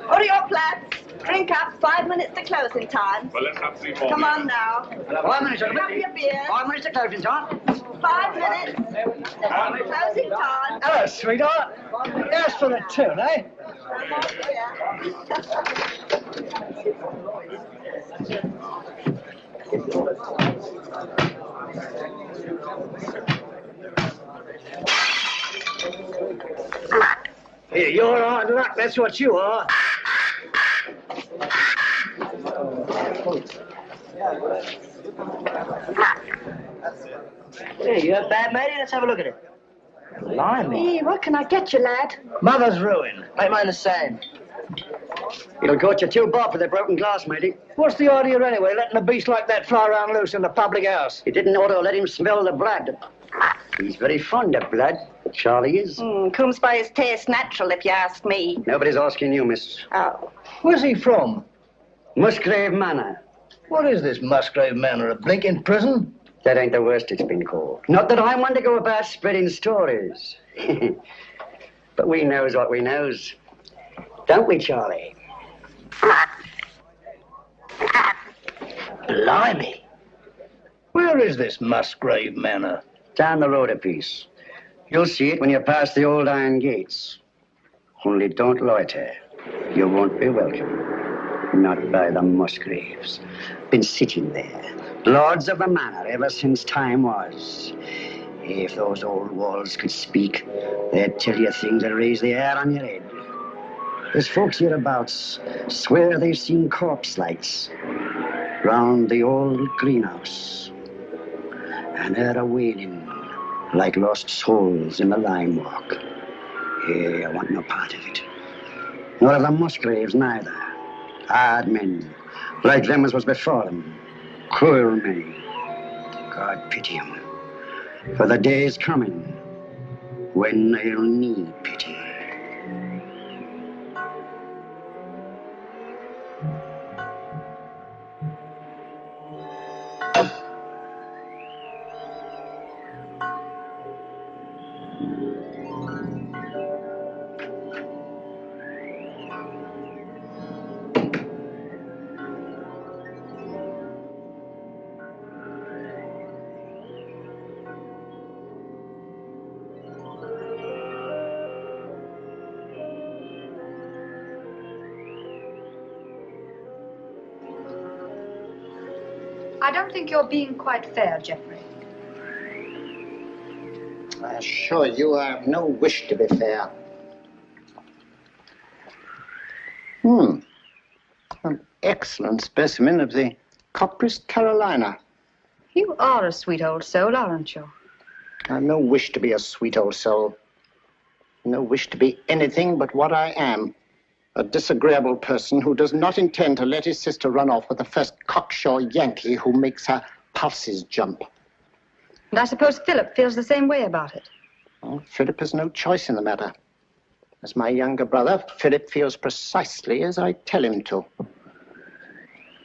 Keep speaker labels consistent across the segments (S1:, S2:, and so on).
S1: Hurry up, lads. Drink up. 5 minutes to closing time.
S2: Well, let's have 3 more.
S1: Come on now.
S3: 5 minutes,
S1: Have your beer.
S3: 5 minutes to closing time.
S1: 5 minutes. Closing time.
S3: Hello, sweetheart. Yes, for the tune, eh? Here, you're hard luck, that's what you are.
S4: Hey, you have bad matey? Let's have a look at it. Blimey.
S1: Hey, what can I get you, lad?
S3: Mother's ruin.
S4: Make mine the same.
S3: It'll cost you 2 bob for the broken glass, matey. What's the idea anyway, letting a beast like that fly around loose in the public house? You didn't ought to let him smell the blood. He's very fond of blood, Charlie is.
S1: Comes by his taste natural, if you ask me.
S3: Nobody's asking you, miss.
S1: Oh.
S3: Where's he from? Musgrave Manor. What is this Musgrave Manor, a blinking prison? That ain't the worst it's been called. Not that I want to go about spreading stories. But we knows what we knows. Don't we, Charlie?
S4: Blimey.
S3: Where is this Musgrave Manor?
S5: Down the road a piece. You'll see it when you pass the old iron gates. Only don't loiter. You won't be welcome. Not by the Musgraves. Been sitting there, lords of the manor ever since time was. If those old walls could speak, they'd tell you things that raise the hair on your head. There's folks hereabouts swear they've seen corpse lights round the old greenhouse. And they're a-wailing like lost souls in the lime walk. I want no part of it. Nor of the Musgraves neither. Hard men, like them as was before them. Cruel men. God pity 'em. For the day is coming when they'll need pity.
S6: I don't think you're being quite fair, Geoffrey.
S7: I assure you I have no wish to be fair. An excellent specimen of the Copris Carolina.
S6: You are a sweet old soul, aren't you?
S7: I have no wish to be a sweet old soul. No wish to be anything but what I am. A disagreeable person who does not intend to let his sister run off with the first cocksure Yankee who makes her pulses jump.
S6: And I suppose Philip feels the same way about it.
S7: Well, Philip has no choice in the matter. As my younger brother, Philip feels precisely as I tell him to.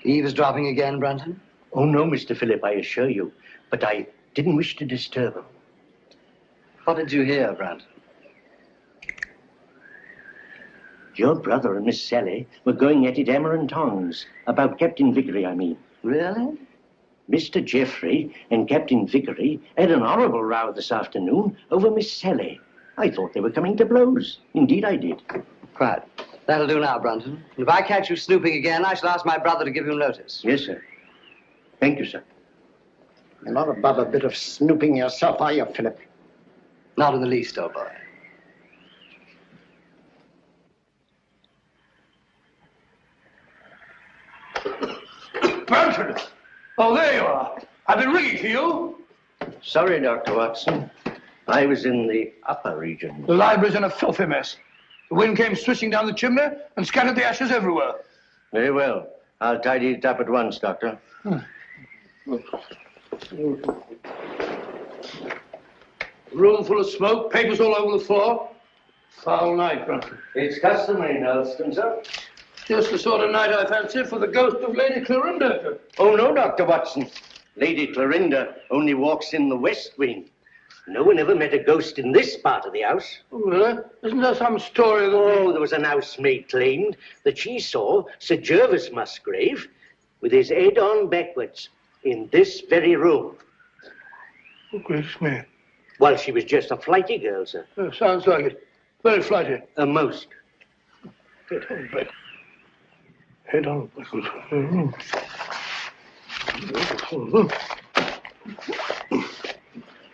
S4: Eavesdropping again, Brunton?
S3: Oh, no, Mr. Philip, I assure you. But I
S2: Didn't wish to disturb him.
S3: What did you hear, Brandon?
S2: Your brother and Miss Sally were going at it hammer and tongs. About Captain Vickery, I mean.
S3: Really?
S2: Mr. Jeffrey and Captain Vickery had an horrible row this afternoon over Miss Sally. I thought they were coming to blows. Indeed, I did.
S3: Right. That'll do now, Brandon. If I catch you snooping again, I shall ask my brother to give you notice.
S2: Yes, sir. Thank you, sir.
S7: You're not above a bit of snooping yourself, are you, Philip?
S3: Not in the least, old boy.
S8: Brandon! Oh, there you are. I've been ringing for you.
S2: Sorry, Dr. Watson. I was in the upper region.
S8: The library's in a filthy mess. The wind came swishing down the chimney and scattered the ashes everywhere.
S2: Very well. I'll tidy it up at once, Doctor.
S8: Room full of smoke, papers all over the floor. Foul night, Brandon.
S2: It's customary in Elston, sir.
S8: Just the sort of night I fancy for the ghost of Lady Clorinda.
S2: Oh, no, Dr. Watson. Lady Clorinda only walks in the west wing. No one ever met a ghost in this part of the house.
S8: Oh, really? Isn't there some story that...
S2: Oh, there was an housemaid claimed that she saw Sir Jervis Musgrave with his head on backwards in this very room.
S8: Oh, gracious me.
S2: Well, she was just a flighty girl, sir.
S8: Sounds like it. Very flighty.
S2: Most.
S8: Head on back. Head on backwards.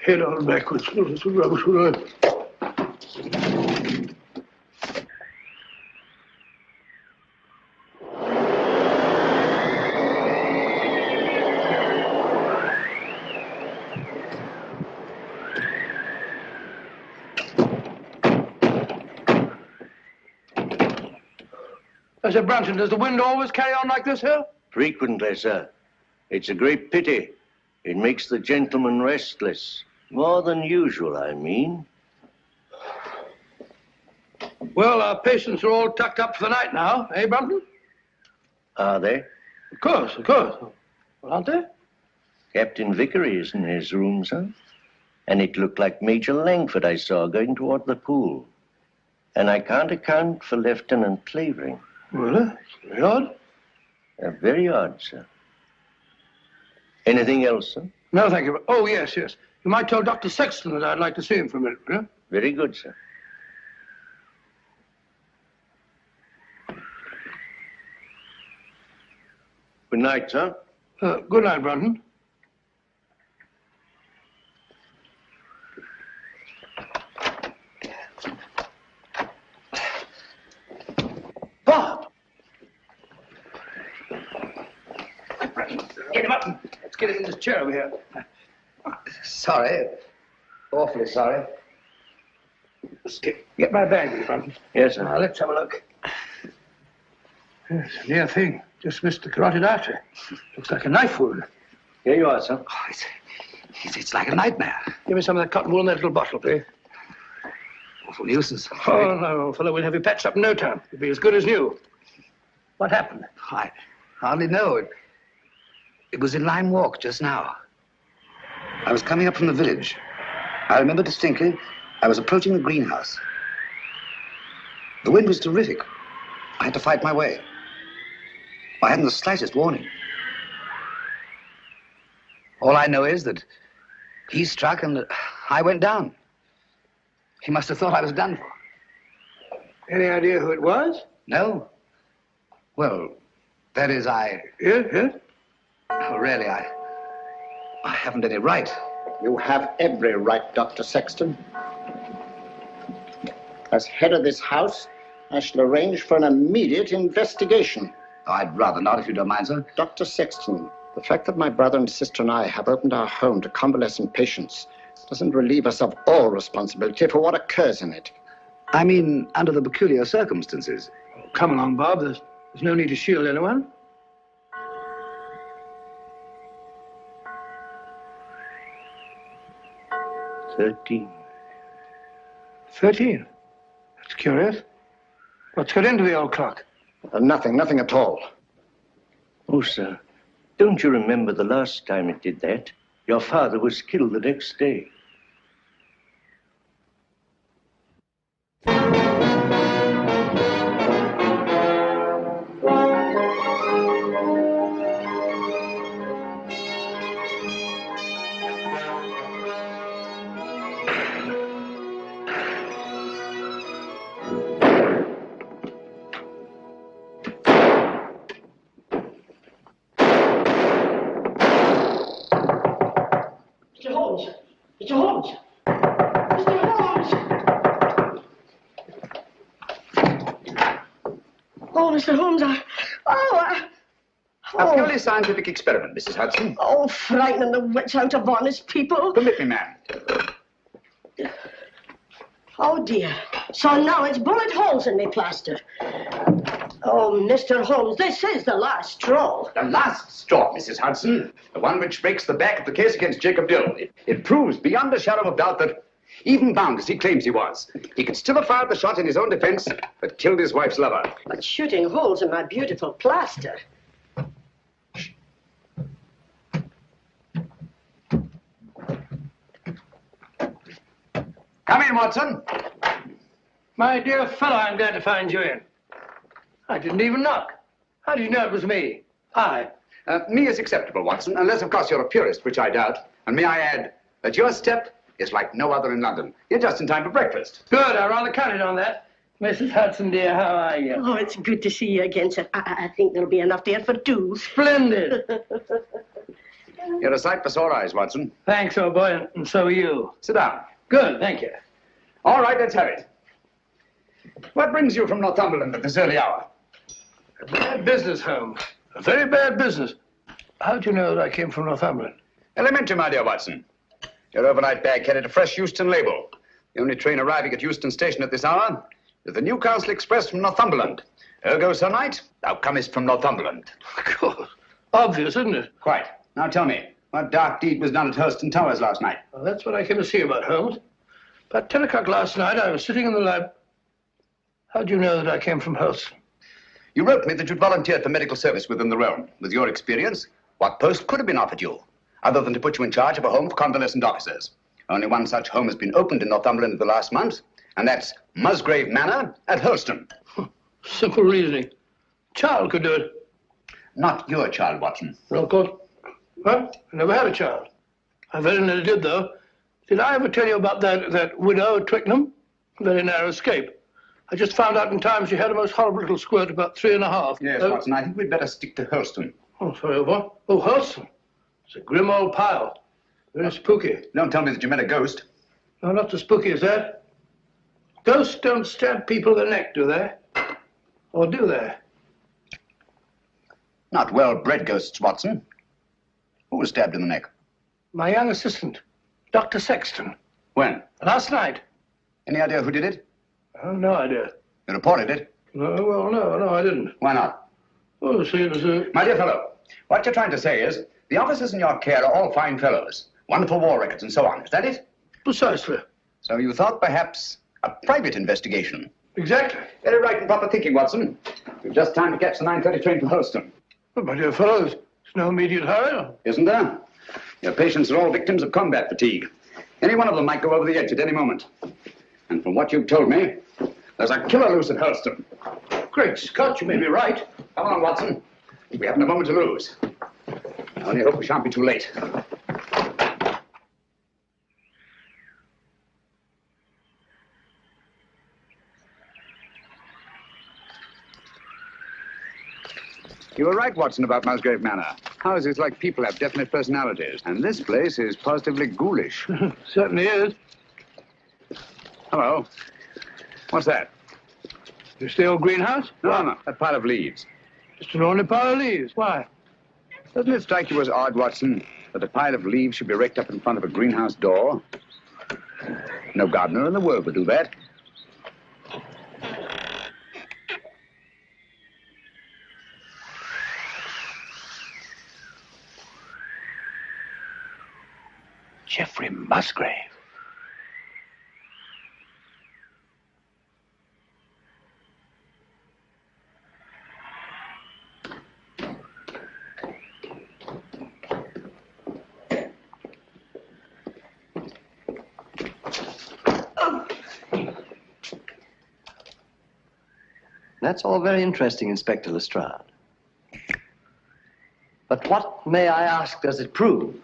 S8: Head on backwards. Oh, that's a rubbish word. I said, Brandon, does the wind always carry on like this here?
S2: Frequently, sir. It's a great pity. It makes the gentleman restless. More than usual, I mean.
S8: Well, our patients are all tucked up for the night now, eh, Brandon?
S2: Are they?
S8: Of course, of course. Well, aren't they?
S2: Captain Vickery is in his room, sir. And it looked like Major Langford I saw going toward the pool. And I can't account for Lieutenant Clavering.
S8: Really? Very odd.
S2: Very odd, sir. Anything else, sir?
S8: No, thank you. Oh, yes, yes. You might tell Dr. Sexton that I'd like to see him for a minute, will you?
S2: Very good, sir. Good night, sir.
S8: Good night, Brandon. Bob! Get him up. Let's get him in this chair over here.
S3: Sorry. Awfully sorry.
S8: Let's get my bag, Brandon.
S2: Yes, sir.
S8: Now, let's have a look. Yes, a near thing. Just missed the carotid artery. Looks like a knife wound.
S2: Here you are, sir.
S3: Oh, it's like a nightmare.
S8: Give me some of that cotton wool in that little bottle, please.
S3: Awful nuisance.
S8: Oh, no, fellow, we'll have you patched up in no time. You'll be as good as new. What happened?
S3: I hardly know. It was in Lime Walk just now. I was coming up from the village. I remember distinctly, I was approaching the greenhouse. The wind was terrific. I had to fight my way. I hadn't the slightest warning. All I know is that he struck and I went down. He must have thought I was done for.
S8: Any idea who it was?
S3: No. Well, that is,
S8: Yes, yes.
S3: Oh, really, I haven't any right.
S7: You have every right, Dr. Sexton. As head of this house, I shall arrange for an immediate investigation.
S3: Oh, I'd rather not, if you don't mind, sir.
S7: Dr. Sexton, the fact that my brother and sister and I have opened our home to convalescent patients doesn't relieve us of all responsibility for what occurs in it.
S3: I mean, under the peculiar circumstances.
S8: Oh, come along, Bob. There's no need to shield anyone.
S2: $13.
S8: 13. That's curious. What's got into the old clock?
S7: Nothing at all.
S2: Oh, sir, don't you remember the last time it did that? Your father was killed the next day.
S9: Mr. Holmes! Mr. Holmes! Mr. Holmes! Oh, Mr. Holmes,
S10: A purely scientific experiment, Mrs. Hudson.
S9: Oh, frightening the wits out of honest people.
S10: Permit me, ma'am.
S9: Oh, dear. So now it's bullet holes in me plaster. Oh, Mr. Holmes, this is the last straw.
S10: The last straw, Mrs. Hudson. The one which breaks the back of the case against Jacob Dill. It proves beyond a shadow of doubt that, even bound as he claims he was, he could still have fired the shot in his own defense, but killed his wife's lover.
S9: But shooting holes in my beautiful plaster.
S10: Come in, Watson.
S8: My dear fellow, I'm glad to find you in. I didn't even knock. How did you know it was me? I.
S10: Me is acceptable, Watson, unless, of course, you're a purist, which I doubt. And may I add that your step is like no other in London. You're just in time for breakfast.
S8: Good, I rather counted on that. Mrs. Hudson, dear, how are you?
S9: Oh, it's good to see you again, sir. I think there'll be enough there for two.
S8: Splendid.
S10: You're a sight for sore eyes, Watson.
S8: Thanks, old boy, and so are you.
S10: Sit down.
S8: Good, thank you.
S10: All right, let's have it. What brings you from Northumberland at this early hour?
S8: A bad business, Holmes. A very bad business. How'd you know that I came from Northumberland?
S10: Elementary, my dear Watson. Your overnight bag carried a fresh Euston label. The only train arriving at Euston Station at this hour is the Newcastle Express from Northumberland. Ergo, Sir Knight, thou comest from Northumberland.
S8: Of course. Obvious, isn't it?
S10: Quite. Now tell me, what dark deed was done at Hurston Towers last night?
S8: Well, that's what I came to see about, Holmes. About 10 o'clock last night, I was sitting in the lab. How'd you know that I came from Hurston?
S10: You wrote me that you'd volunteered for medical service within the realm. With your experience, what post could have been offered you, other than to put you in charge of a home for convalescent officers? Only one such home has been opened in Northumberland in the last month, and that's Musgrave Manor at Hurston.
S8: Simple reasoning. Child could do it.
S10: Not your child, Watson.
S8: No, of course. Well, I never had a child. I very nearly did, though. Did I ever tell you about that widow at Twickenham? Very narrow escape. I just found out in time she had a most horrible little squirt, about 3.5.
S10: Yes, Watson, I think we'd better stick to Hurston.
S8: Oh, sorry, what? Oh, Hurston. It's a grim old pile. Very spooky.
S10: Don't tell me that you met a ghost.
S8: No, not so spooky as that. Ghosts don't stab people in the neck, do they? Or do they?
S10: Not well-bred ghosts, Watson. Who was stabbed in the neck?
S8: My young assistant, Dr. Sexton.
S10: When?
S8: Last night.
S10: Any idea who did it?
S8: Oh, no idea.
S10: You reported it?
S8: No, well, no, I didn't.
S10: Why not?
S8: Oh, see, it was a...
S10: My dear fellow, what you're trying to say is the officers in your care are all fine fellows, wonderful war records and so on. Is that it?
S8: Precisely.
S10: So you thought perhaps a private investigation?
S8: Exactly.
S10: Very right and proper thinking, Watson. We've just time to catch the 9:30 train for Holston.
S8: Well, my dear fellows, there's no immediate hurry.
S10: Isn't there? Your patients are all victims of combat fatigue. Any one of them might go over the edge at any moment. And from what you've told me, there's a killer loose at Hurston.
S8: Great Scott, you may be right.
S10: Come on, Watson. We haven't a moment to lose. I only hope we shan't be too late. You were right, Watson, about Musgrave Manor. Houses like people have definite personalities, and this place is positively ghoulish.
S8: Certainly is.
S10: Hello. What's that?
S8: You stay old greenhouse?
S10: No, that pile of leaves.
S8: Just an ordinary pile of leaves. Why?
S10: Doesn't it strike you as odd, Watson, that a pile of leaves should be raked up in front of a greenhouse door? No gardener in the world would do that.
S8: Geoffrey Musgrave.
S3: That's all very interesting, Inspector Lestrade. But what, may I ask, does it prove?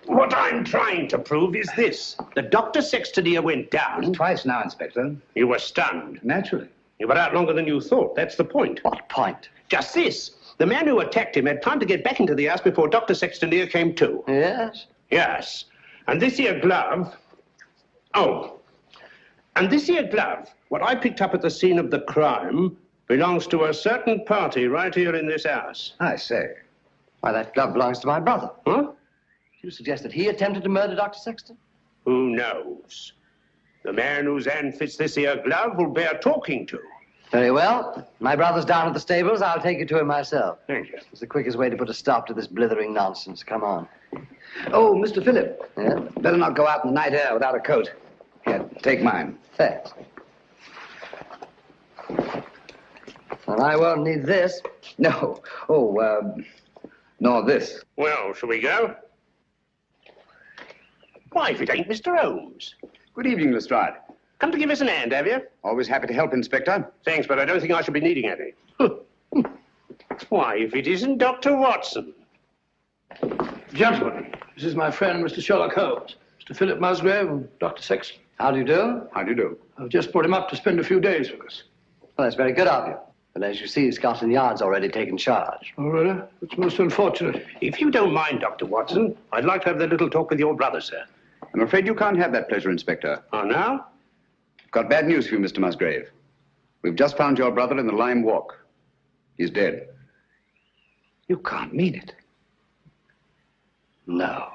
S11: What I'm trying to prove is this. The Dr. Sextonia went down.
S10: Twice now, Inspector.
S11: You were stunned.
S10: Naturally.
S11: You were out longer than you thought. That's the point.
S3: What point?
S11: Just this. The man who attacked him had time to get back into the house before Dr. Sextonia came to.
S3: Yes?
S11: Yes. And this here glove... Oh. And this here glove, what I picked up at the scene of the crime, belongs to a certain party right here in this house.
S10: I say.
S3: Why, that glove belongs to my brother.
S11: Huh?
S3: You suggest that he attempted to murder Dr. Sexton?
S11: Who knows? The man whose hand fits this here glove will bear talking to.
S3: Very well. My brother's down at the stables. I'll take you to him myself.
S11: Thank you.
S3: It's the quickest way to put a stop to this blithering nonsense. Come on.
S10: Oh, Mr. Phillip.
S3: Yeah?
S10: Better not go out in the night air without a coat. Here, take mine.
S3: Thanks. And I won't need this.
S10: No. Oh, nor this.
S11: Well, shall we go? Why, if it ain't Mr. Holmes.
S10: Good evening, Lestrade.
S11: Come to give us an hand, have you?
S10: Always happy to help, Inspector.
S11: Thanks, but I don't think I shall be needing any. Why, if it isn't Dr. Watson.
S8: Gentlemen, this is my friend, Mr. Sherlock Holmes, Mr. Philip Musgrave and Dr. Sexton.
S3: How do you do?
S10: How do you do?
S8: I've just brought him up to spend a few days with us.
S3: Well, that's very good of you. But as you see, Scotland Yard's already taken charge.
S8: Oh, really? It's most unfortunate.
S11: If you don't mind, Dr. Watson, I'd like to have a little talk with your brother, sir.
S10: I'm afraid you can't have that pleasure, Inspector.
S11: Oh, now?
S10: Got bad news for you, Mr. Musgrave. We've just found your brother in the Lime Walk. He's dead.
S11: You can't mean it.
S3: No.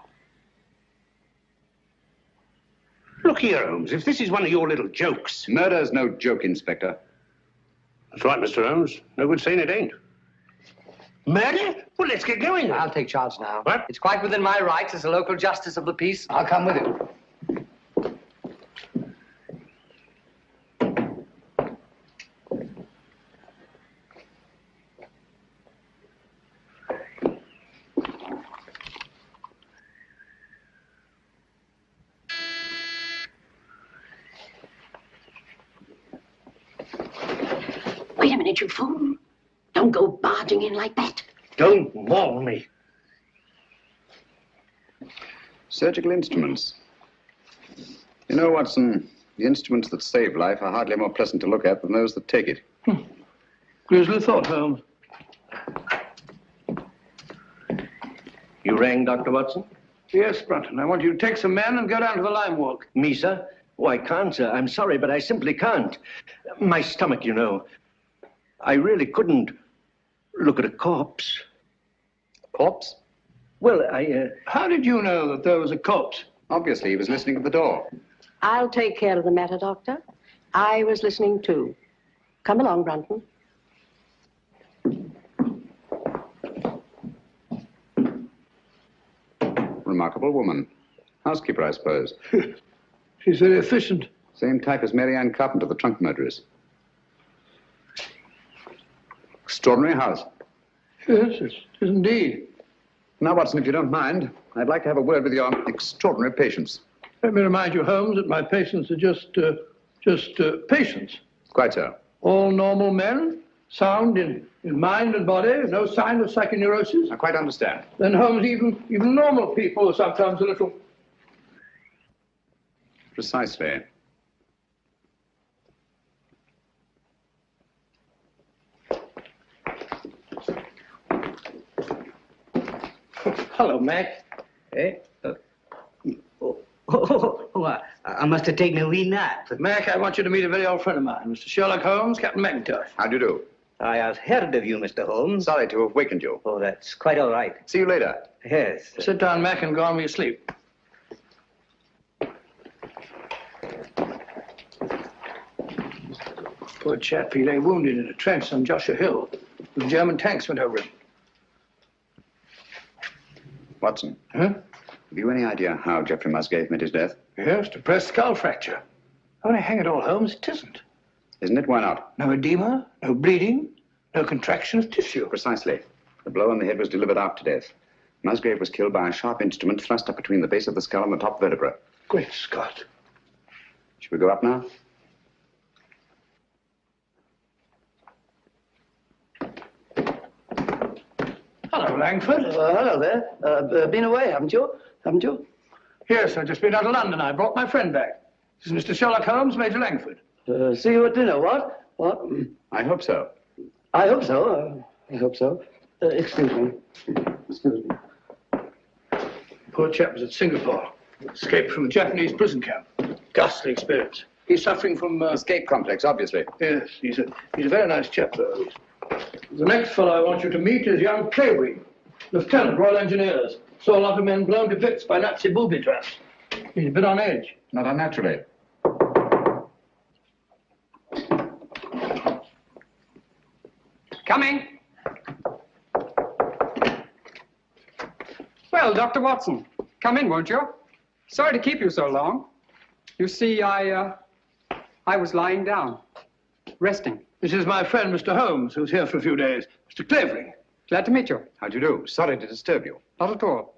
S11: Look here, Holmes, if this is one of your little jokes...
S10: Murder's no joke, Inspector.
S11: That's right, Mr. Holmes. No good saying it ain't. Murder? Well, let's get going.
S3: I'll take charge now.
S11: What?
S3: It's quite within my rights as a local justice of the peace.
S10: I'll come with you.
S9: Wait a minute, you fool. Don't go barging in like that.
S11: Don't maul me.
S10: Surgical instruments. You know, Watson, the instruments that save life are hardly more pleasant to look at than those that take it.
S8: Grisly thought, Holmes.
S2: You rang, Dr. Watson?
S8: Yes, Brunton. I want you to take some men and go down to the Lime Walk.
S2: Me, sir? Oh, I can't, sir. I'm sorry, but I simply can't. My stomach, you know. I really couldn't look at a corpse.
S3: Corpse?
S2: Well,
S8: How did you know that there was a corpse?
S10: Obviously, he was listening at the door.
S9: I'll take care of the matter, Doctor. I was listening too. Come along, Brunton.
S10: Remarkable woman. Housekeeper, I suppose.
S8: She's very efficient.
S10: Same type as Mary Ann Carpenter, the trunk murderess. Extraordinary house.
S8: Yes, it is indeed.
S10: Now, Watson, if you don't mind, I'd like to have a word with your extraordinary patients.
S8: Let me remind you, Holmes, that my patients are just patients.
S10: Quite so.
S8: All normal men, sound in mind and body, no sign of psychoneurosis.
S10: I quite understand.
S8: Then, Holmes, even normal people are sometimes a little...
S10: Precisely.
S8: Hello, Mac.
S4: Eh? I must have taken a wee nap.
S8: Mac, I want you to meet a very old friend of mine, Mr. Sherlock Holmes, Captain McIntosh.
S10: How do you do?
S4: I have heard of you, Mr. Holmes.
S10: Sorry to have wakened you.
S4: Oh, that's quite all right.
S10: See you later.
S4: Yes.
S8: Sit down, Mac, and go on with your sleep. Poor chap, he lay wounded in a trench on Joshua Hill. The German tanks went over him.
S10: Watson,
S8: Huh?
S10: have you any idea how Geoffrey Musgrave met his death?
S8: Yes, depressed skull fracture. Only hang it all, Holmes, it isn't.
S10: Isn't it? Why not?
S8: No edema, no bleeding, no contraction of tissue.
S10: Precisely. The blow on the head was delivered after death. Musgrave was killed by a sharp instrument thrust up between the base of the skull and the top vertebra.
S8: Great Scott.
S10: Should we go up now?
S8: Hello, Langford.
S3: Hello there. Been away, haven't you? Haven't you?
S8: Yes, I've just been out of London. I brought my friend back. This is Mr. Sherlock Holmes, Major Langford.
S3: See you at dinner, what? What?
S10: I hope so.
S3: I hope so. I hope so. Excuse me. Excuse me.
S8: Poor chap was at Singapore. Escaped from a Japanese prison camp. Ghastly experience. He's suffering from...
S10: Escape complex, obviously.
S8: Yes, he's a very nice chap, though. The next fellow I want you to meet is young Clavering, Lieutenant, Royal Engineers. Saw a lot of men blown to bits by Nazi booby traps. He's a bit on edge.
S10: Not unnaturally.
S12: Coming. Well, Dr. Watson, come in, won't you? Sorry to keep you so long. You see, I was lying down, resting.
S8: This is my friend, Mr. Holmes, who's here for a few days. Mr. Clavering.
S12: Glad to meet you.
S10: How do you do? Sorry to disturb you.
S12: Not at all.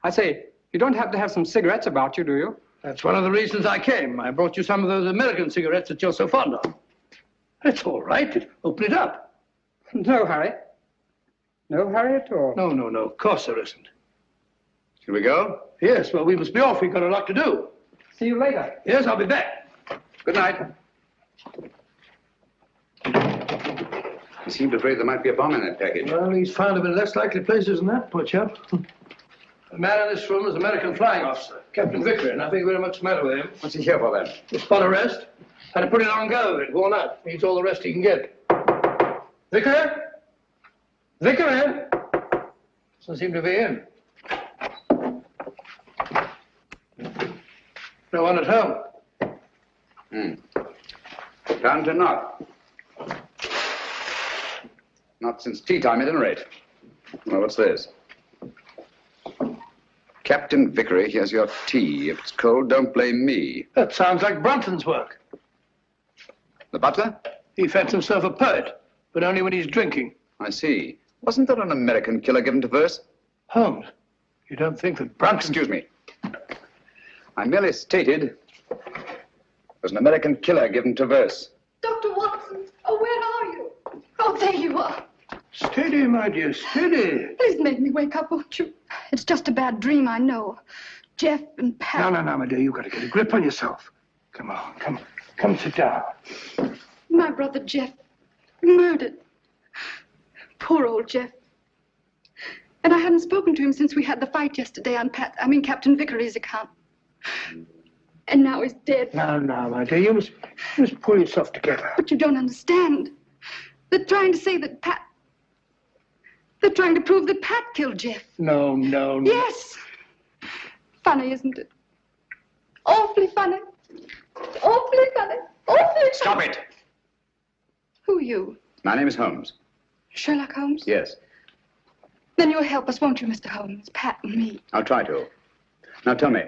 S12: I say, you don't happen to have some cigarettes about you, do you?
S8: That's one of the reasons I came. I brought you some of those American cigarettes that you're so fond of. It's all right. Open it up.
S12: No hurry. No hurry at all.
S8: No. Of course there isn't.
S10: Shall we go?
S8: Yes, well, we must be off. We've got a lot to do.
S12: See you later.
S8: Yes, I'll be back.
S10: Good night. I seemed afraid there might be a bomb in that package.
S8: Well, he's found him in less likely places than that, poor chap. The man in this room is an American flying officer, Captain Vickery. Nothing very much the matter with him.
S10: What's he here for, then?
S8: A spot arrest. Had a pretty long go of it, worn out. Needs all the rest he can get. Vickery? Vickery? Doesn't seem to be in. No one at home.
S10: Found to not. Not since tea time, at any rate. Well, what's this? Captain Vickery, here's your tea. If it's cold, don't blame me.
S8: That sounds like Brunton's work.
S10: The butler?
S8: He fancies himself a poet, but only when he's drinking.
S10: I see. Wasn't there an American killer given to verse?
S8: Holmes, you don't think that Brunton...
S10: Excuse me. I merely stated there's an American killer given to verse.
S6: Dr. Watson, oh, where are you? Oh, there you are.
S8: Steady, my dear, steady.
S6: Please make me wake up, won't you? It's just a bad dream, I know. Jeff and Pat...
S8: No, my dear, you've got to get a grip on yourself. Come on, come sit down.
S6: My brother Jeff, murdered. Poor old Jeff. And I hadn't spoken to him since we had the fight yesterday on Captain Vickery's account. And now he's dead.
S8: No, my dear, you must pull yourself together.
S6: But you don't understand. They're trying to say that Pat... They're trying to prove that Pat killed Jeff.
S8: No.
S6: Yes. Funny, isn't it? Awfully funny. Awfully funny. Awfully funny.
S10: Stop it!
S6: Who are you?
S10: My name is Holmes.
S6: Sherlock Holmes?
S10: Yes.
S6: Then you'll help us, won't you, Mr. Holmes? Pat and me.
S10: I'll try to. Now tell me,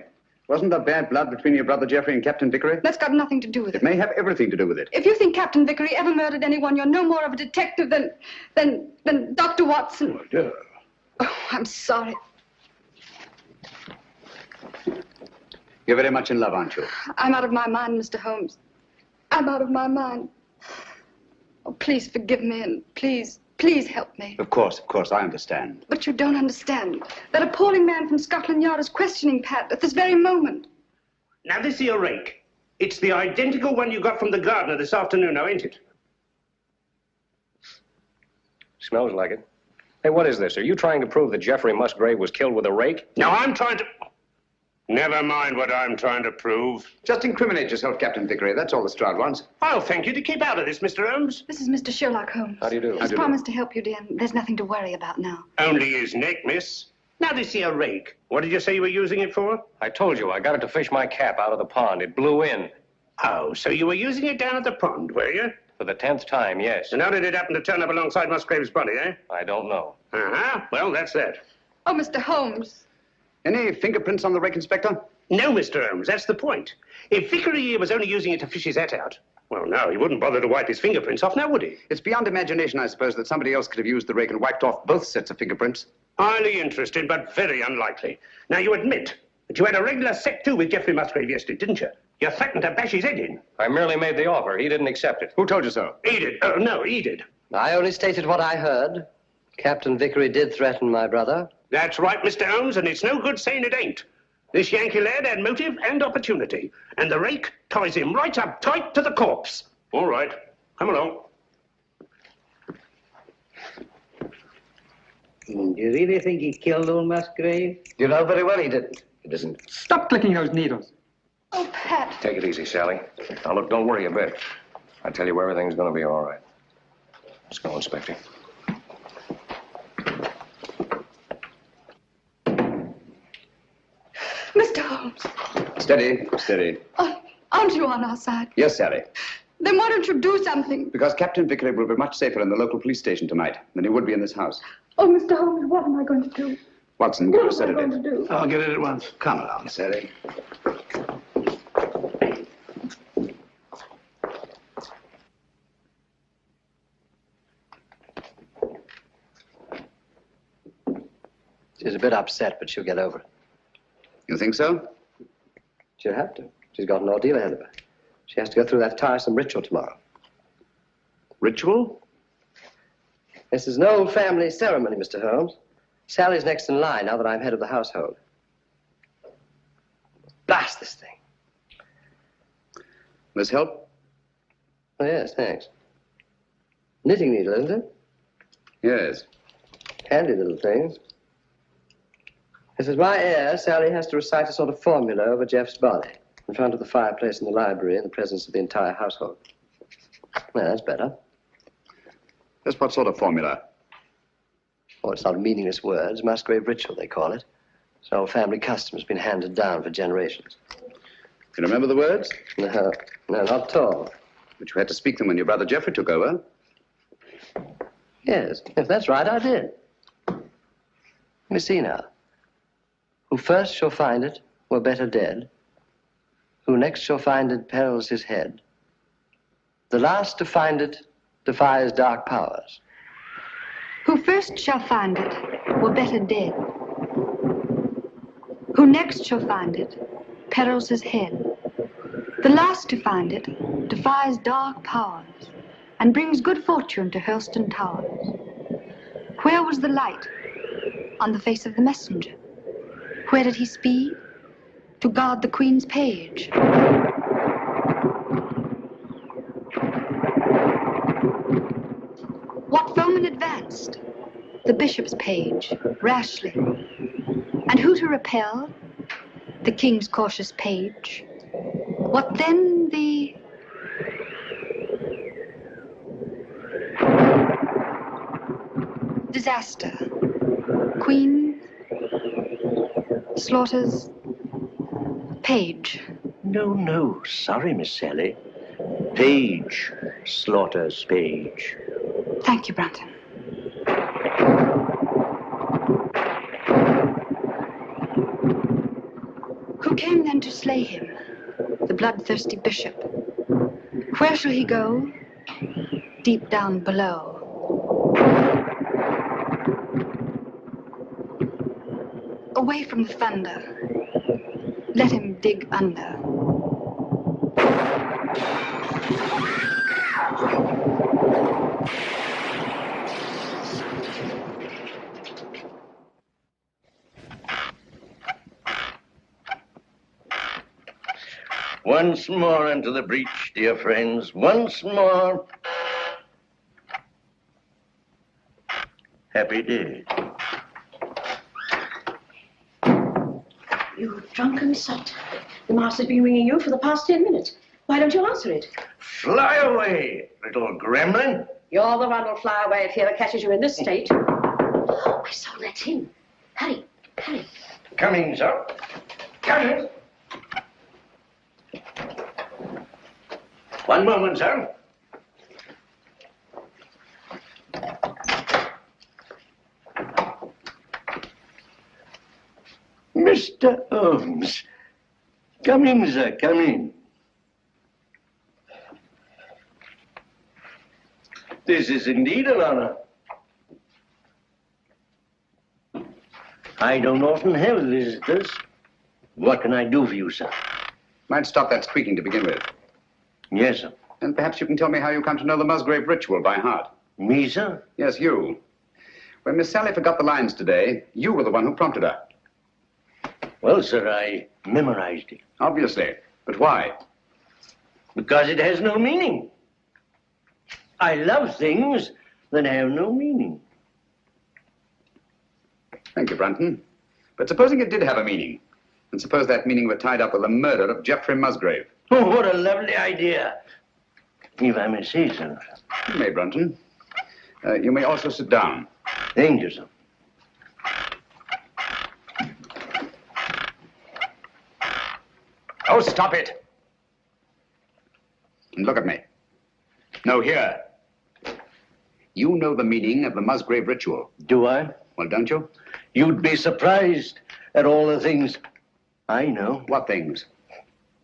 S10: wasn't there bad blood between your brother Jeffrey and Captain Vickery?
S6: That's got nothing to do with it.
S10: It may have everything to do with it.
S6: If you think Captain Vickery ever murdered anyone, you're no more of a detective than Dr. Watson.
S8: Oh, dear.
S6: Oh, I'm sorry.
S10: You're very much in love, aren't you?
S6: I'm out of my mind, Mr. Holmes. I'm out of my mind. Oh, please forgive me and please help me.
S10: Of course, I understand.
S6: But you don't understand. That appalling man from Scotland Yard is questioning Pat at this very moment.
S11: Now, this here rake. It's the identical one you got from the gardener this afternoon, now, ain't it?
S13: Smells like it. Hey, what is this? Are you trying to prove that Jeffrey Musgrave was killed with a rake?
S11: No, I'm trying to... Never mind what I'm trying to prove.
S10: Just incriminate yourself, Captain Vickery. That's all the Stroud wants.
S11: I'll thank you to keep out of this, Mr. Holmes.
S6: This is Mr. Sherlock Holmes.
S13: How do you do?
S6: He's promised to help you, dear. There's nothing to worry about now.
S11: Only his neck, miss. Now, this here rake. What did you say you were using it for?
S13: I told you, I got it to fish my cap out of the pond. It blew in.
S11: Oh, so you were using it down at the pond, were you?
S13: For the 10th time, yes.
S11: And how did it happen to turn up alongside Musgrave's body, eh?
S13: I don't know.
S11: Uh-huh. Well, that's that.
S6: Oh, Mr. Holmes.
S10: Any fingerprints on the rake, Inspector?
S11: No, Mr. Holmes, that's the point. If Vickery was only using it to fish his hat out, well, no, he wouldn't bother to wipe his fingerprints off, now would he?
S10: It's beyond imagination, I suppose, that somebody else could have used the rake and wiped off both sets of fingerprints.
S11: Highly interested, but very unlikely. Now, you admit that you had a regular set-to with Jeffrey Musgrave yesterday, didn't you? You threatened to bash his head in.
S13: I merely made the offer. He didn't accept it.
S10: Who told you so?
S11: He did. No, he did.
S3: I only stated what I heard. Captain Vickery did threaten my brother.
S11: That's right, Mr. Holmes, and it's no good saying it ain't. This Yankee lad had motive and opportunity, and the rake ties him right up tight to the corpse. All right, come along.
S5: Do you really think he killed old Musgrave?
S3: You know very well he didn't.
S5: He doesn't.
S12: Stop clicking those needles.
S6: Oh, Pat.
S13: Take it easy, Sally. Now, look, don't worry a bit. I tell you, everything's going to be all right. Let's go, Inspector.
S6: Mr. Holmes.
S10: Steady, steady.
S6: Aren't you on our side?
S10: Yes, Sally.
S6: Then why don't you do something?
S10: Because Captain Vickery will be much safer in the local police station tonight than he would be in this house.
S6: Oh, Mr. Holmes, what am I going to do?
S10: Watson, get a
S6: What am I going to
S10: sedative.
S6: do?
S8: I'll get it at once.
S10: Come along, Sally.
S3: She's a bit upset, but she'll get over it.
S10: You think so?
S3: She'll have to. She's got an ordeal ahead of her. She has to go through that tiresome ritual tomorrow.
S10: Ritual?
S3: This is an old family ceremony, Mr. Holmes. Sally's next in line now that I'm head of the household. Blast this thing.
S10: This help?
S3: Oh, yes, thanks. Knitting needle, isn't it?
S10: Yes.
S3: Handy little things. This is my heir. Sally has to recite a sort of formula over Jeff's body in front of the fireplace in the library in the presence of the entire household. Well, that's better.
S10: That's what sort of formula?
S3: Oh, it's not meaningless words. Musgrave ritual, they call it. It's an old family custom. It's been handed down for generations.
S10: You remember the words?
S3: No, not at all.
S10: But you had to speak them when your brother Geoffrey took over.
S3: Yes, if that's right, I did. Let me see now. Who first shall find it were better dead. Who next shall find it perils his head. The last to find it defies dark powers.
S6: Who first shall find it were better dead. Who next shall find it perils his head. The last to find it defies dark powers and brings good fortune to Hurlstone Towers. Where was the light? On the face of the messenger. Where did he speed? To guard the Queen's page. What foeman advanced? The bishop's page, rashly. And who to repel? The king's cautious page. What then the... disaster. Queen slaughters page.
S2: No. Sorry, Miss Sally. Page slaughters page.
S6: Thank you, Brunton. Who came then to slay him? The bloodthirsty bishop. Where shall he go? Deep down below. Away from the thunder. Let him dig under.
S2: Once more into the breach, dear friends. Once more. Happy day.
S9: You drunken sot. The master's been ringing you for the past 10 minutes. Why don't you answer it?
S2: Fly away, little gremlin.
S9: You're the one who'll fly away if he ever catches you in this state. Oh, my soul, that's him. Hurry.
S2: Coming, sir. Coming. One moment, sir. Mr. Holmes. Come in, sir, come in. This is indeed an honor. I don't often have visitors. What can I do for you, sir?
S10: Might stop that squeaking to begin with.
S2: Yes, sir.
S10: And perhaps you can tell me how you come to know the Musgrave ritual by heart.
S2: Me, sir?
S10: Yes, you. When Miss Sally forgot the lines today, you were the one who prompted her.
S2: Well, sir, I memorized it.
S10: Obviously. But why?
S2: Because it has no meaning. I love things that have no meaning.
S10: Thank you, Brunton. But supposing it did have a meaning, and suppose that meaning were tied up with the murder of Geoffrey Musgrave.
S2: Oh, what a lovely idea. If I may say so.
S10: You may, Brunton. You may also sit down.
S2: Thank you, sir.
S10: Oh, stop it. And look at me. No, here. You know the meaning of the Musgrave ritual.
S2: Do I?
S10: Well, don't you?
S2: You'd be surprised at all the things I know.
S10: What things?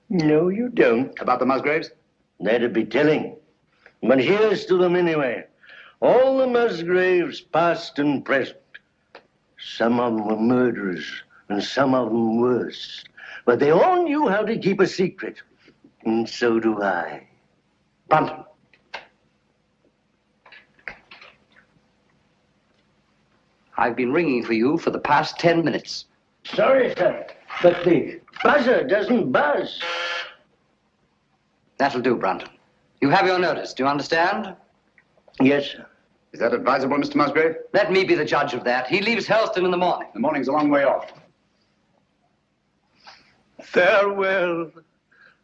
S2: No, you don't.
S10: About the Musgraves?
S2: That'd be telling. But here's to them anyway. All the Musgraves, past and present. Some of them were murderers, and some of them worse. But they all knew how to keep a secret. And so do I.
S10: Brunton.
S3: I've been ringing for you for the past 10 minutes.
S2: Sorry, sir, but the buzzer doesn't buzz.
S3: That'll do, Brunton. You have your notice, do you understand?
S2: Yes, sir.
S10: Is that advisable, Mr. Musgrave?
S3: Let me be the judge of that. He leaves Helston in the morning.
S10: The morning's a long way off.
S2: Farewell,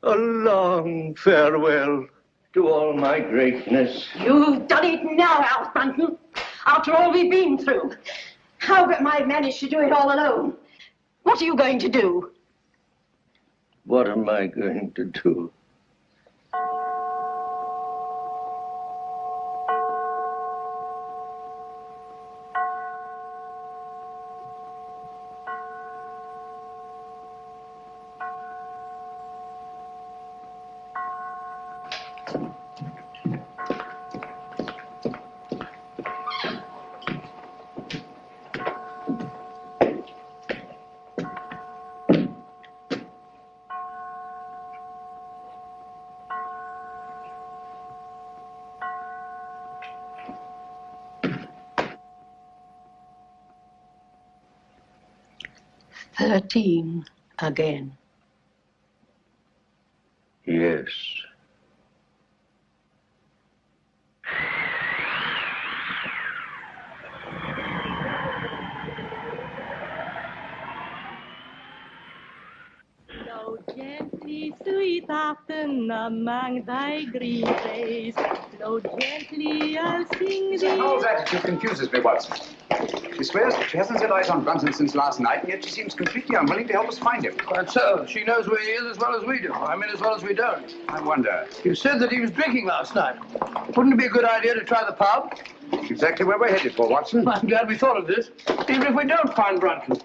S2: a long farewell to all my greatness.
S9: You've done it now, Alf Brunton. After all we've been through. How come I managed to do it all alone? What are you going to do?
S2: What am I going to do?
S9: Again.
S2: Yes.
S14: Flow gently, sweet afton, among thy green days. Flow gently, I'll sing
S10: Miss
S14: thee.
S10: Hall's attitude confuses me, Watson. She swears that she hasn't set eyes on Brunton since last night, and yet she seems completely unwilling to help us find him.
S8: Quite so. She knows where he is as well as we do. I mean, as well as we don't.
S10: I wonder.
S8: You said that he was drinking last night. Wouldn't it be a good idea to try the pub?
S10: Exactly where we're headed for, Watson.
S8: I'm glad we thought of this. Even if we don't find Brunton.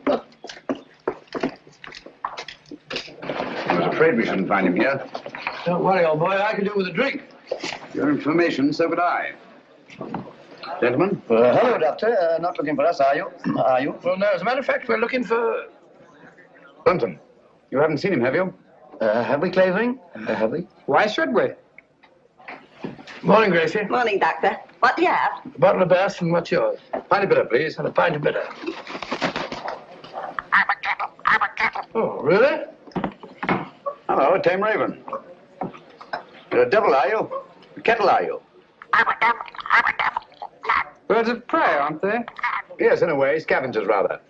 S10: I was afraid we shouldn't find him here.
S8: Don't worry, old boy. I could do with a drink.
S10: Your information, so would I. Gentlemen?
S3: Hello, Doctor. Not looking for us, are you? Are you?
S8: Well, no. As a matter of fact, we're looking for...
S10: Brunton. You haven't seen him, have you?
S3: Have we, Clavering? Have we?
S12: Why should we?
S8: Morning, Gracie.
S1: Morning, Doctor. What do you have?
S8: A bottle of Bass, and what's yours?
S10: Pint of bitter, please.
S8: And a pint of bitter. Oh, really?
S10: Hello, a tame raven. You're a devil, are you? A kettle, are you?
S12: Birds of prey, aren't they?
S10: Yes, in a way. Scavengers, rather.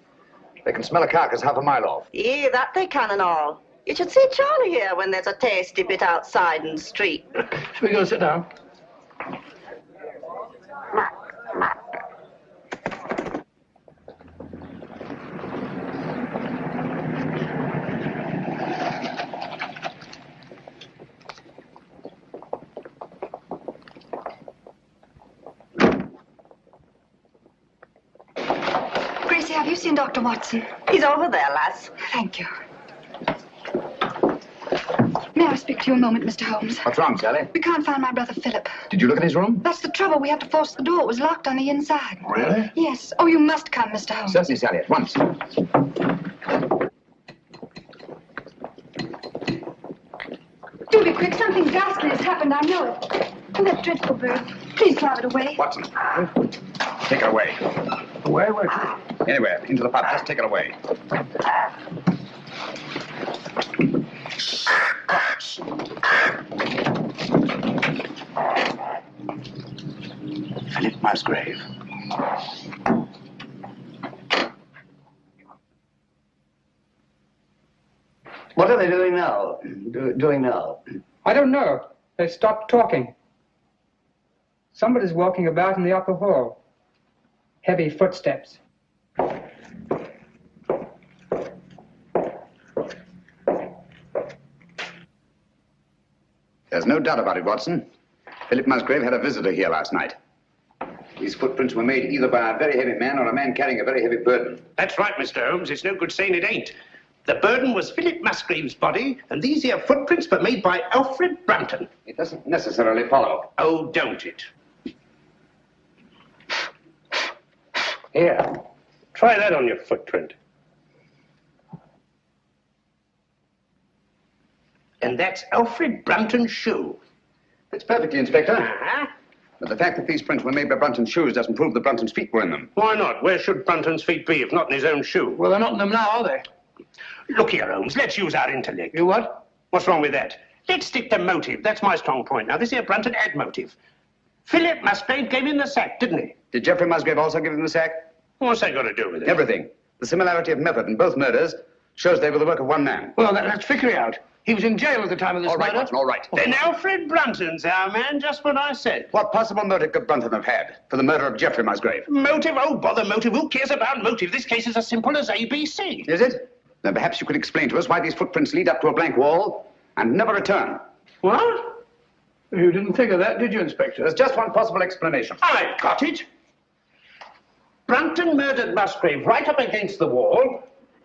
S10: They can smell a carcass half a mile off.
S1: Yeah, that they can and all. You should see Charlie here when there's a tasty bit outside in the street.
S8: Shall we go sit down?
S6: Gracie, have you seen Dr. Watson?
S1: He's over there, lass.
S6: Thank you. May I speak to you a moment, Mr. Holmes?
S10: What's wrong, Sally?
S6: We can't find my brother Philip.
S10: Did you look in his room?
S6: That's the trouble. We had to force the door. It was locked on the inside.
S10: Really?
S6: Yes. Oh, you must come, Mr. Holmes.
S10: Certainly, Sally, at once.
S6: Do be quick. Something ghastly has happened. I know it. Oh, that dreadful bird. Please drive it away.
S10: Watson, take her away.
S8: Where was it?
S10: Anywhere, into the pub. Just take it away. Philip Musgrave.
S3: What are they doing now? Doing now?
S12: I don't know. They stopped talking. Somebody's walking about in the upper hall. Heavy footsteps.
S10: There's no doubt about it, Watson. Philip Musgrave had a visitor here last night. These footprints were made either by a very heavy man or a man carrying a very heavy burden.
S11: That's right, Mr. Holmes. It's no good saying it ain't. The burden was Philip Musgrave's body, and these here footprints were made by Alfred Brunton.
S10: It doesn't necessarily follow.
S11: Oh, don't it?
S10: Here.
S11: Try that on your footprint. And that's Alfred Brunton's shoe.
S10: That's perfectly, Inspector. But the fact that these prints were made by Brunton's shoes doesn't prove that Brunton's feet were in them.
S11: Why not? Where should Brunton's feet be if not in his own shoe?
S8: Well, they're not in them now, are they?
S11: Look here, Holmes, let's use our intellect.
S8: You what?
S11: What's wrong with that? Let's stick to motive. That's my strong point. Now, this here Brunton had motive. Philip Musgrave gave him the sack, didn't he?
S10: Did Geoffrey Musgrave also give him the sack?
S11: What's that got to do with it?
S10: Everything. The similarity of method in both murders shows they were the work of one man.
S8: Well, that's Vickery out. He was in jail at the time of this
S10: All right,
S8: murder.
S10: Watson, all right.
S11: Then Alfred Brunton's our man, just what I said.
S10: What possible motive could Brunton have had for the murder of Geoffrey Musgrave?
S11: Motive? Oh, bother motive. Who cares about motive? This case is as simple as ABC.
S10: Is it? Then perhaps you could explain to us why these footprints lead up to a blank wall and never return.
S8: What? You didn't think of that, did you, Inspector?
S10: There's just one possible explanation.
S11: I've got it. Brunton murdered Musgrave right up against the wall.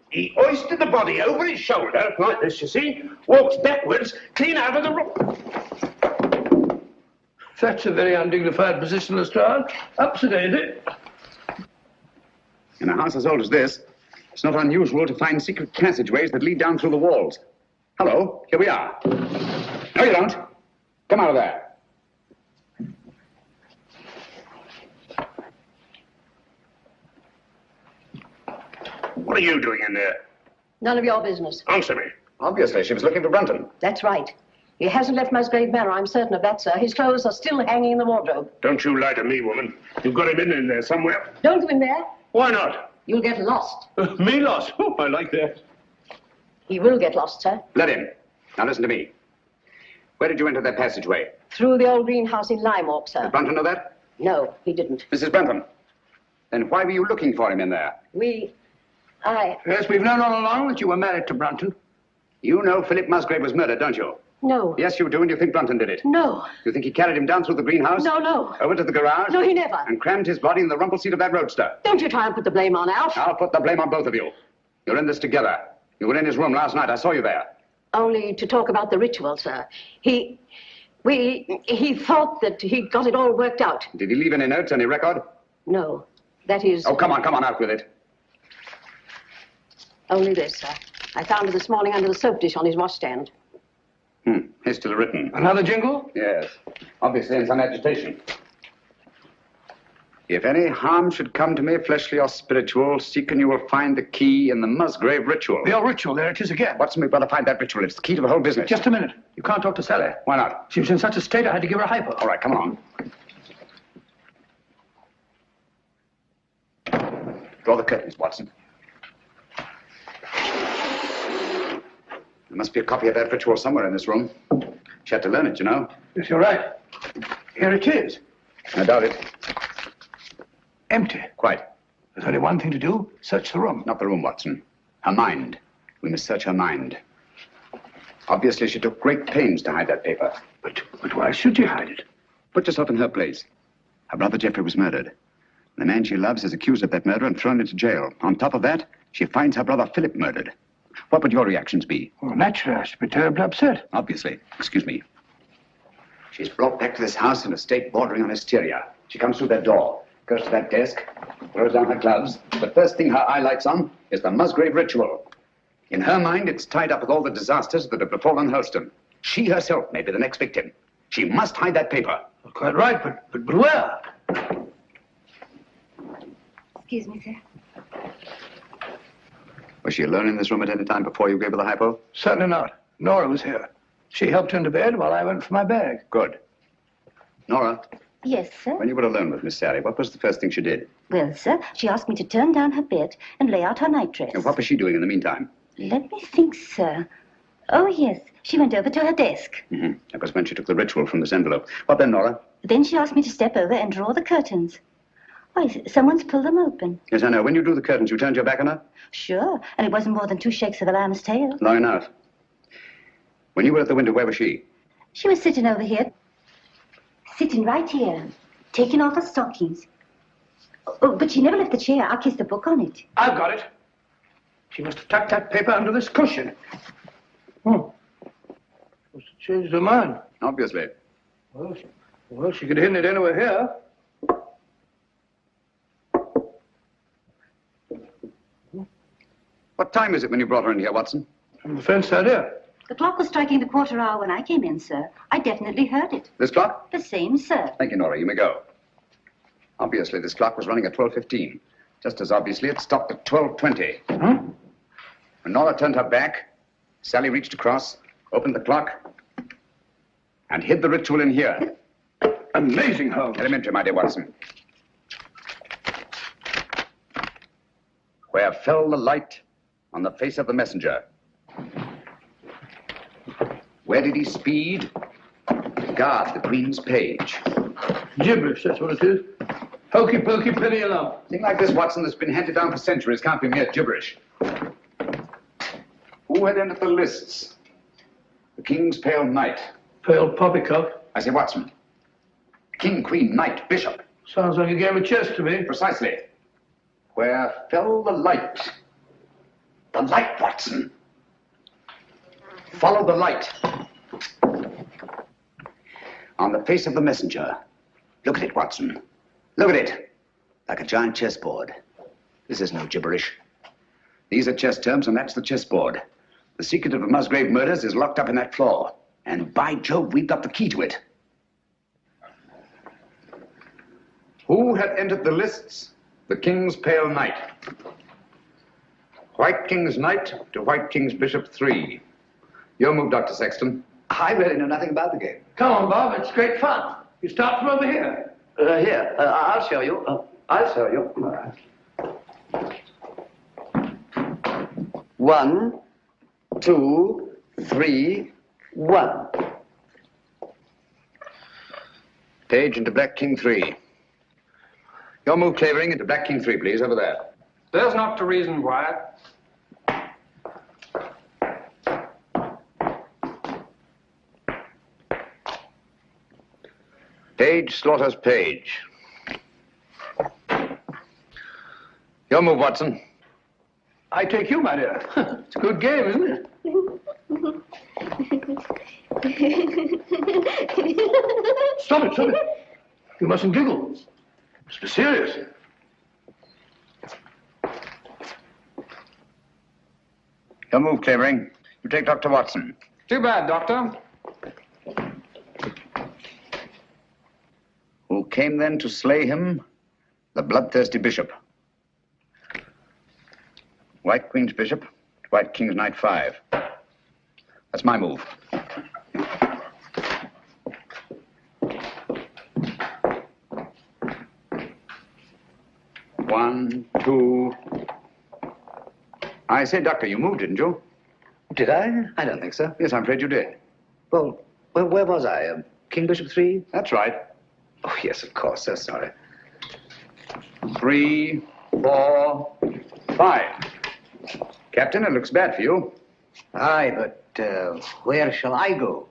S11: He hoisted the body over his shoulder, like this, you see, walked backwards, clean out of the room.
S8: That's a very undignified position, Lestrade. Upset, it?
S10: In a house as old as this, it's not unusual to find secret passageways that lead down through the walls. Hello, here we are. No, you don't. Come out of there.
S11: What are you doing in there?
S9: None of your business.
S11: Answer me.
S10: Obviously, she was looking for Brunton.
S9: That's right. He hasn't left Musgrave Manor, I'm certain of that, sir. His clothes are still hanging in the wardrobe.
S11: Don't you lie to me, woman. You've got him in there somewhere.
S9: Don't go in there.
S11: Why not?
S9: You'll get lost.
S11: Me lost? Oh, I like that.
S9: He will get lost, sir.
S10: Let him. Now listen to me. Where did you enter that passageway?
S9: Through the old greenhouse in Lime Walk, sir.
S10: Did Brunton know that?
S9: No, he didn't.
S10: Mrs. Brunton, then why were you looking for him in there?
S8: Yes, we've known all along that you were married to Brunton.
S10: You know Philip Musgrave was murdered, don't you?
S9: No.
S10: Yes, you do, and you think Brunton did it?
S9: No.
S10: You think he carried him down through the greenhouse?
S9: No.
S10: Over to the garage?
S9: No, he never.
S10: And crammed his body in the rumple seat of that roadster?
S9: Don't you try and put the blame on Alf.
S10: I'll put the blame on both of you. You're in this together. You were in his room last night. I saw you there.
S9: Only to talk about the ritual, sir. He thought that he got it all worked out.
S10: Did he leave any notes, any record?
S9: No. That is...
S10: Oh, come on, out with it.
S9: Only this, sir. I found it this morning under the soap dish on his washstand.
S10: Hastily written.
S8: Another jingle?
S10: Yes. Obviously in some agitation. If any harm should come to me, fleshly or spiritual, seek and you will find the key in the Musgrave ritual.
S8: The old ritual, there it is again.
S10: Watson, we've got to find that ritual. It's the key to the whole business.
S8: Just a minute. You can't talk to Sally.
S10: Why not?
S8: She was in such a state I had to give her a hypo.
S10: All right, come on. Draw the curtains, Watson. There must be a copy of that ritual somewhere in this room. She had to learn it, you know.
S8: Yes, you're right. Here it is.
S10: I doubt it.
S8: Empty.
S10: Quite.
S8: There's only one thing to do. Search the room.
S10: Not the room, Watson. Her mind. We must search her mind. Obviously, she took great pains to hide that paper.
S8: But why should you hide it?
S10: Put yourself in her place. Her brother Geoffrey was murdered. The man she loves is accused of that murder and thrown into jail. On top of that, she finds her brother Philip murdered. What would your reactions be?
S8: Well, naturally, I should be terribly upset.
S10: Obviously. Excuse me. She's brought back to this house in a state bordering on hysteria. She comes through that door, goes to that desk, throws down her gloves. The first thing her eye lights on is the Musgrave ritual. In her mind, it's tied up with all the disasters that have befallen Helston. She herself may be the next victim. She must hide that paper.
S8: Quite right, but where?
S6: Excuse me, sir.
S10: Was she alone in this room at any time before you gave her the hypo?
S8: Certainly not. Nora was here. She helped into bed while I went for my bag.
S10: Good. Nora,
S15: Yes, sir.
S10: when you were alone with Miss Sally, what was the first thing she did?
S15: Well, sir, she asked me to turn down her bed and lay out her nightdress.
S10: And what was she doing in the meantime?
S15: Let me think, sir. Oh, yes. She went over to her desk.
S10: Mm-hmm. That was when she took the ritual from this envelope. What then, Nora?
S15: Then she asked me to step over and draw the curtains. Why, someone's pulled them open.
S10: Yes, I know. When you drew the curtains, you turned your back on her?
S15: Sure, and it wasn't more than 2 shakes of a lamb's tail.
S10: Long enough. When you were at the window, where was she?
S15: She was sitting over here. Sitting right here, taking off her stockings. Oh, but she never left the chair. I kissed the book on it.
S8: I've got it. She must have tucked that paper under this cushion. Must have changed her mind.
S10: Obviously.
S8: Well, she could have hidden it anywhere here.
S10: What time is it when you brought her in here, Watson?
S8: I'm afraid so, dear.
S15: The clock was striking the 1/4 hour when I came in, sir. I definitely heard it.
S10: This clock?
S15: The same, sir.
S10: Thank you, Nora. You may go. Obviously, this clock was running at 12:15. Just as obviously, it stopped at 12:20. When Nora turned her back, Sally reached across, opened the clock, and hid the ritual in here.
S8: Amazing, Holmes.
S10: Elementary, my dear Watson. Where fell the light on the face of the messenger? Where did he speed to guard the Queen's page?
S8: Gibberish, that's what it is. Hokey pokey, penny a lump.
S10: A thing like this, Watson, that's been handed down for centuries can't be mere gibberish. Who had entered the lists? The King's Pale Knight.
S8: Pale poppycock.
S10: I say, Watson. King, Queen, Knight, Bishop.
S8: Sounds like a game of chess to me.
S10: Precisely. Where fell the light? The light, Watson. Follow the light. On the face of the messenger. Look at it, Watson. Look at it. Like a giant chessboard. This is no gibberish. These are chess terms, and that's the chessboard. The secret of the Musgrave murders is locked up in that floor. And by Jove, we've got the key to it. Who had entered the lists? The King's Pale Knight. White King's Knight to White King's Bishop 3. Your move, Dr. Sexton.
S3: I really know nothing about the game.
S8: Come on, Bob. It's great fun. You start from over here.
S3: I'll show you. I'll show you. 1, 2, 3, 1.
S10: Page into Black King 3. Your move, Clavering, into Black King 3, please, over there.
S12: There's not to reason, Wyatt.
S10: Page slaughters Page. Your move, Watson.
S8: I take you, my dear. It's a good game, isn't it? Stop it, stop it. You mustn't giggle. Must be serious.
S10: Your move, Clavering. You take Dr. Watson.
S12: Too bad, Doctor.
S10: Who came then to slay him? The bloodthirsty bishop. White Queen's Bishop, White King's Knight 5. That's my move. One, two. I say, Doctor, you moved, didn't you?
S3: Did I? I don't think so.
S10: Yes, I'm afraid you did.
S3: Well, where was I? King Bishop 3?
S10: That's right.
S3: Oh, yes, of course. So sorry.
S10: 3, 4, 5. Captain, it looks bad for you.
S3: Aye, but where shall I go?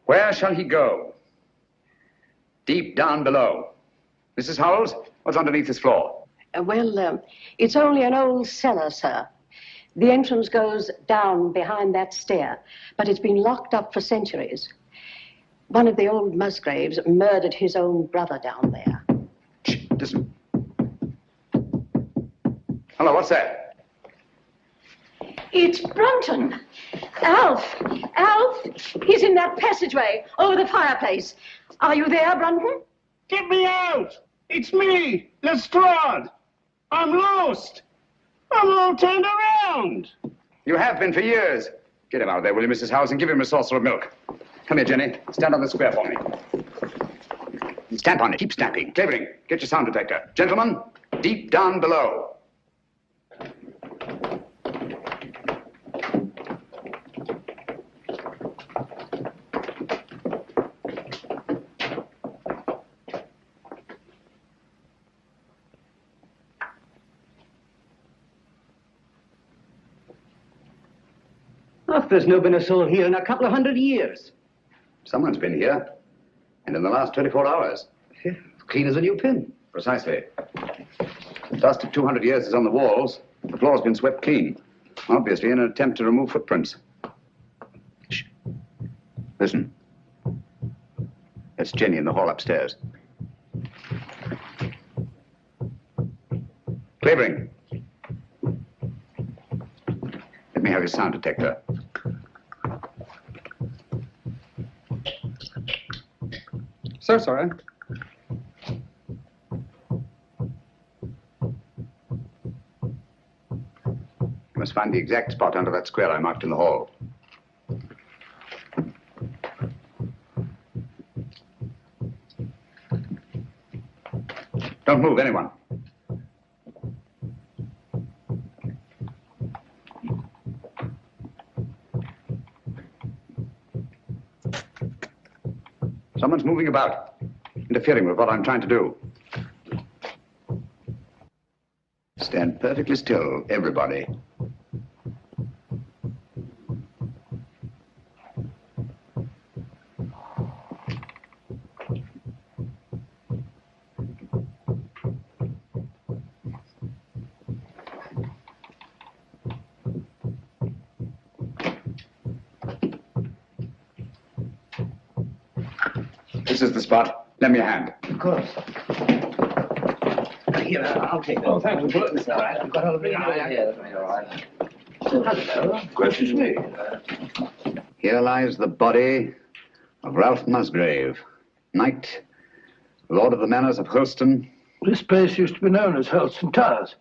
S10: Where shall he go? Deep down below. Mrs. Howells, what's underneath this floor?
S9: It's only an old cellar, sir. The entrance goes down behind that stair, but it's been locked up for centuries. One of the old Musgraves murdered his own brother down there.
S10: Shh, listen. Hello, what's that?
S9: It's Brunton. Alf! Alf! He's in that passageway over the fireplace. Are you there, Brunton?
S8: Get me out! It's me, Lestrade.
S11: I'm lost. I'm all turned around.
S10: You have been for years. Get him out of there, will you, Mrs. House, and give him a saucer of milk. Come here, Jenny. Stand on the square for me. Stamp on it. Keep stamping. Clavering, get your sound detector. Gentlemen, deep down below.
S3: Oh, there's no been a soul here in a couple of 100 years.
S10: Someone's been here. And in the last 24 hours. Clean as a new pin. Precisely. The dust of 200 years is on the walls. The floor's been swept clean. Obviously in an attempt to remove footprints. Shh. Listen. That's Jenny in the hall upstairs. Clavering. Let me have your sound detector.
S12: So sorry.
S10: You must find the exact spot under that square I marked in the hall. Don't move, anyone. Someone's moving about, interfering with what I'm trying to do. Stand perfectly still, everybody. This is the spot. Lend me a hand.
S3: Of course. Here, I'll take it.
S11: Oh, thank you.
S3: It's all right. I've got all of it here. That's all right. Oh, hello.
S11: Gracious me.
S10: Here lies the body of Ralph Musgrave, Knight, Lord of the Manors of Hurlston.
S8: This place used to be known as Hurlston Towers.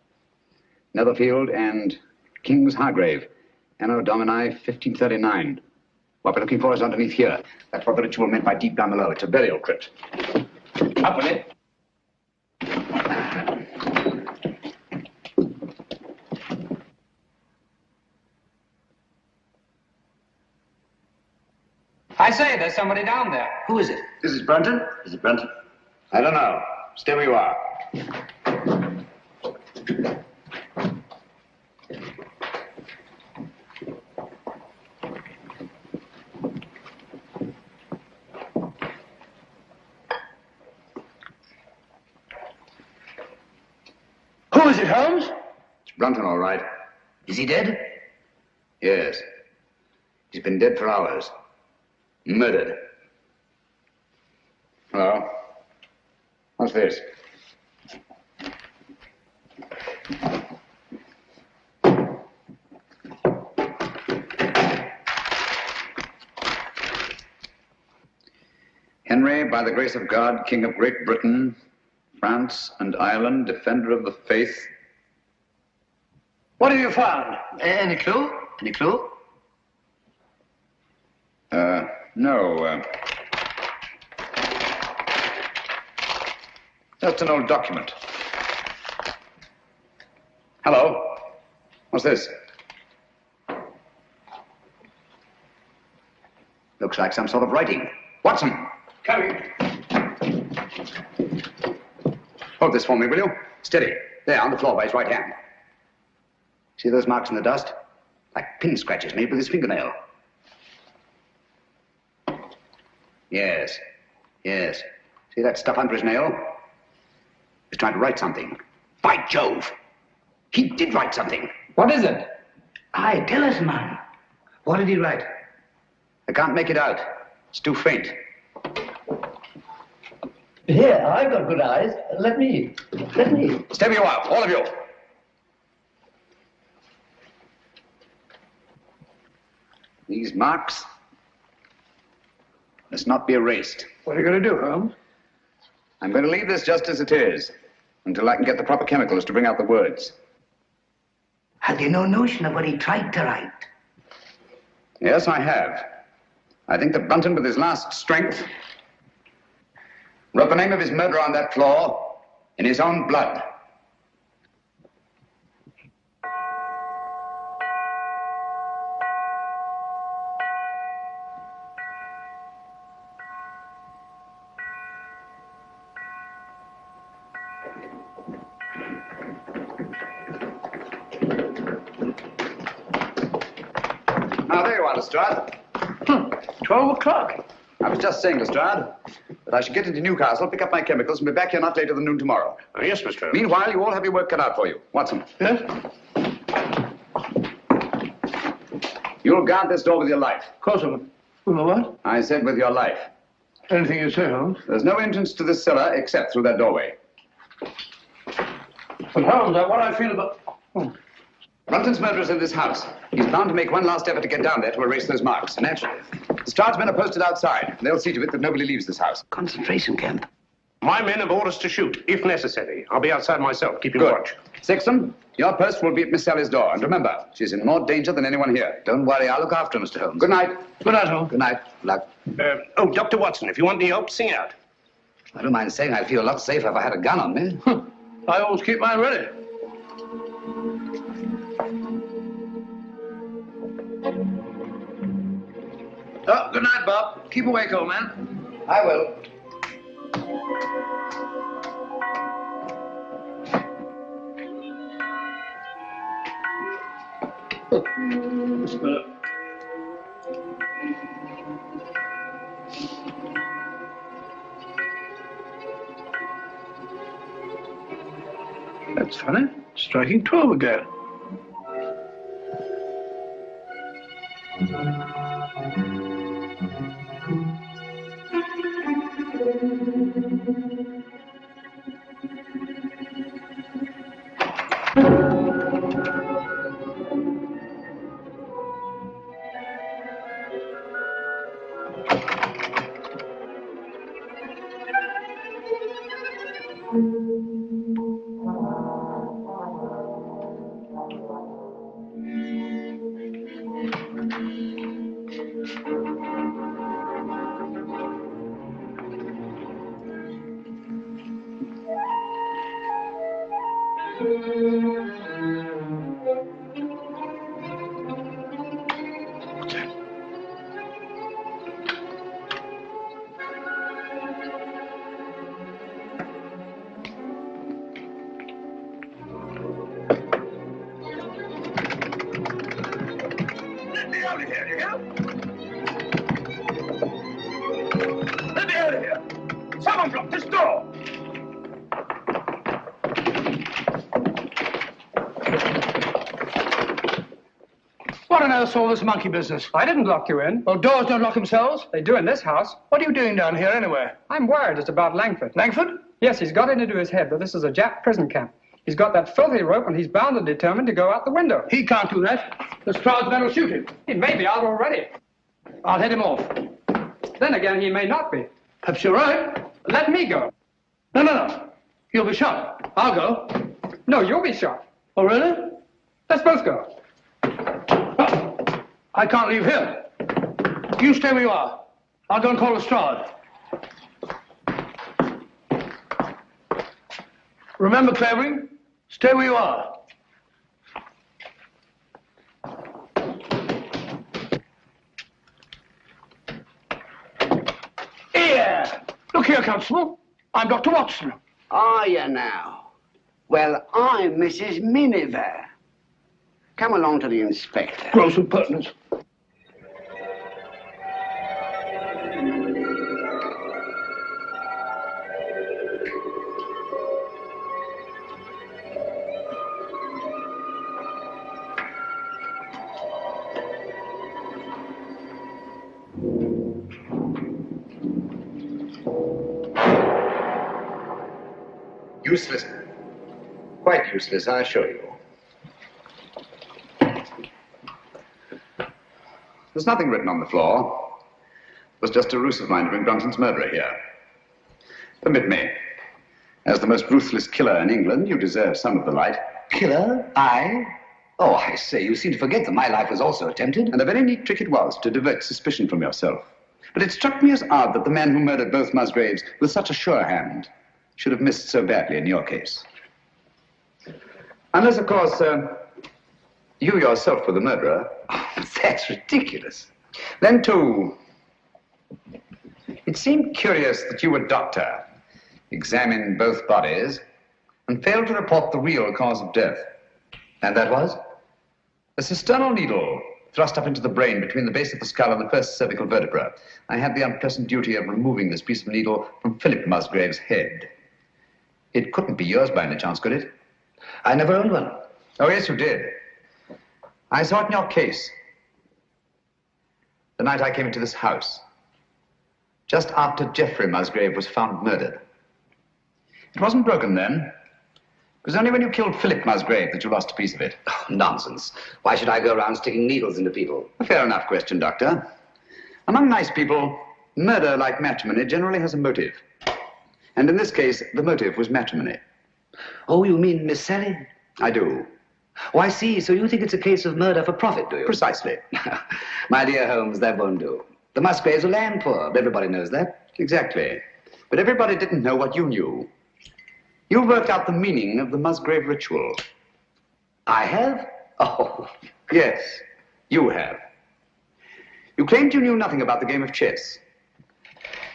S10: Netherfield, and King's Hargrave, Anno Domini 1539. What we're looking for is underneath here. That's what the ritual meant by deep down below. It's a burial crypt. Up with it.
S12: I say, there's somebody down there.
S3: Who is it?
S10: This is Brunton?
S3: Is it Brunton?
S10: I don't know. Stay where you are.
S8: Who is it, Holmes?
S10: It's Brunton, all right.
S3: Is he dead?
S10: Yes. He's been dead for hours. Murdered. Hello? What's this? Henry, by the grace of God, King of Great Britain, France and Ireland, defender of the faith.
S8: What have you found?
S3: Any clue? Any clue?
S10: No. Just an old document. Hello? What's this? Looks like some sort of writing. Watson!
S8: Coming.
S10: Hold this for me, will you? Steady. There, on the floor by his right hand. See those marks in the dust? Like pin scratches made with his fingernail. Yes. Yes. See that stuff under his nail? He's trying to write something. By Jove! He did write something.
S12: What is it?
S3: Aye, tell us, man. What did he write?
S10: I can't make it out. It's too faint.
S3: Here, I've got good eyes. Let me.
S10: Stay where you are, all of you. These marks must not be erased.
S8: What are you going to do, Holmes?
S10: I'm going to leave this just as it is. until I can get the proper chemicals to bring out the words.
S4: Have you no notion of what he tried to write?
S10: Yes, I have. I think that Brunton, with his last strength, wrote the name of his murderer on that floor in his own blood. Now, there you are, Lestrade.
S8: 12 o'clock.
S10: I was just saying, Lestrade, that I should get into Newcastle, pick up my chemicals, and be back here not later than noon tomorrow.
S11: Yes, Mr. Holmes.
S10: Meanwhile, you all have your work cut out for you. Watson.
S8: Yes?
S10: You'll guard this door with your life.
S8: Of course I will. With my what?
S10: I said with your life.
S8: Anything you say, Holmes.
S10: There's no entrance to this cellar except through that doorway.
S8: But Holmes, what I feel about... Oh.
S10: Brunton's murderer's in this house. He's bound to make one last effort to get down there to erase those marks. Naturally. Lestrade's men are posted outside. They'll see to it that nobody leaves this house.
S4: Concentration camp.
S11: My men have orders to shoot, if necessary. I'll be outside myself, keeping
S10: Good.
S11: watch.
S10: Sexton, your post will be at Miss Sally's door. And remember, she's in more danger than anyone here.
S5: Don't worry, I'll look after her, Mr. Holmes.
S10: Good night.
S8: Good night, Holmes.
S5: Good night. Luck.
S11: Oh, Dr. Watson, if you want any help, sing out.
S5: I don't mind saying I'd feel a lot safer if I had a gun on me.
S8: I always keep mine ready.
S3: Oh, good night, Bob. Keep awake, old man.
S5: I will.
S8: That's funny. Striking 12 again. What on earth's all this monkey business?
S12: I didn't lock you in.
S8: Well, doors don't lock themselves.
S12: They do in this house.
S8: What are you doing down here anyway?
S12: I'm worried. It's about Langford.
S8: Langford?
S12: Yes, he's got it into his head that this is a Jap prison camp. He's got that filthy rope and he's bound and determined to go out the window.
S8: He can't do that. The Stroud's men will shoot him.
S12: He may be out already.
S8: I'll head him off.
S12: Then again, he may not be.
S8: Perhaps you're right.
S12: Let me go.
S8: No. You'll be shot. I'll go.
S12: No, you'll be shot.
S8: Oh, really?
S12: Let's both go.
S8: I can't leave here. You stay where you are. I'll go and call Lestrade. Remember, Clavering, stay where you are. Here! Look here, Constable. I'm Dr. Watson.
S5: Are you now? Well, I'm Mrs. Miniver. Come along to the inspector.
S8: Gross impertinence.
S10: Useless. Quite useless, I assure you. There's nothing written on the floor. It was just a ruse of mine to bring Brunton's murderer here. Permit me. As the most ruthless killer in England, you deserve some of the light.
S5: Killer? I? Oh, I say, you seem to forget that my life was also attempted.
S10: And a very neat trick it was to divert suspicion from yourself. But it struck me as odd that the man who murdered both Musgraves with such a sure hand should have missed so badly in your case. Unless, of course, you yourself were the murderer.
S5: Oh, that's ridiculous.
S10: Then, too, it seemed curious that you, a doctor, examined both bodies and failed to report the real cause of death.
S5: And that was?
S10: A cisternal needle thrust up into the brain between the base of the skull and the first cervical vertebra. I had the unpleasant duty of removing this piece of needle from Philip Musgrave's head. It couldn't be yours by any chance, could it?
S5: I never owned one.
S10: Oh, yes, you did. I saw it in your case. The night I came into this house. Just after Geoffrey Musgrave was found murdered. It wasn't broken then. It was only when you killed Philip Musgrave that you lost a piece of it.
S5: Oh, nonsense. Why should I go around sticking needles into people?
S10: A fair enough question, Doctor. Among nice people, murder, like matrimony, generally has a motive. And in this case, the motive was matrimony.
S5: Oh, you mean Miss Sally?
S10: I do.
S5: Oh, I see. So you think it's a case of murder for profit, do you?
S10: Precisely.
S5: My dear Holmes, that won't do. The Musgraves are land poor. Everybody knows that.
S10: Exactly. But everybody didn't know what you knew. You worked out the meaning of the Musgrave ritual.
S5: I have? Oh.
S10: Yes, you have. You claimed you knew nothing about the game of chess.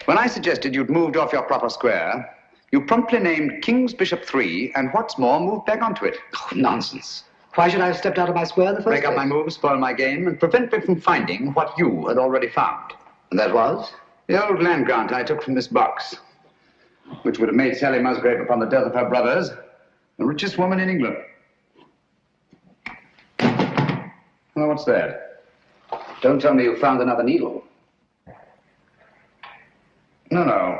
S10: When I suggested you'd moved off your proper square, you promptly named King's Bishop 3, and what's more, moved back onto it.
S5: Oh, nonsense. Why should I have stepped out of my square in the first
S10: place?
S5: Break
S10: up my moves, spoil my game, and prevent me from finding what you had already found.
S5: And that was?
S10: The old land grant I took from this box, which would have made Sally Musgrave, upon the death of her brothers, the richest woman in England. Well, what's that?
S5: Don't tell me you found another needle.
S10: No.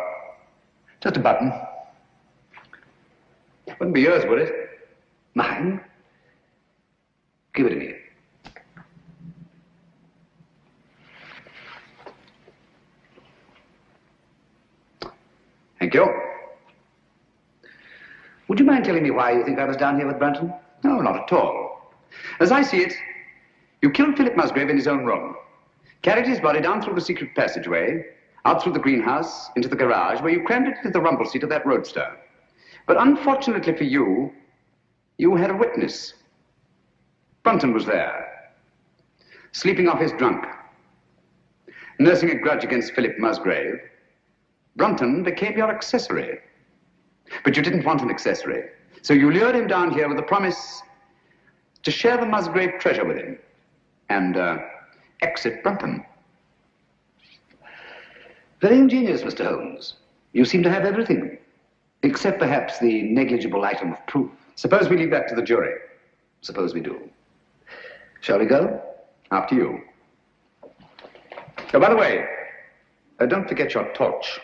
S10: Just a button. Wouldn't be yours, would it?
S5: Mine? Give it to me.
S10: Thank you.
S5: Would you mind telling me why you think I was down here with Brunton?
S10: No, not at all. As I see it, you killed Philip Musgrave in his own room, carried his body down through the secret passageway, out through the greenhouse, into the garage, where you crammed it into the rumble seat of that roadster. But unfortunately for you, you had a witness. Brunton was there, sleeping off his drunk, nursing a grudge against Philip Musgrave. Brunton became your accessory. But you didn't want an accessory, so you lured him down here with the promise to share the Musgrave treasure with him and exit Brunton.
S5: Very ingenious, Mr. Holmes. You seem to have everything, except perhaps the negligible item of proof.
S10: Suppose we leave that to the jury.
S5: Suppose we do. Shall we go?
S10: After you. Oh, by the way, don't forget your torch.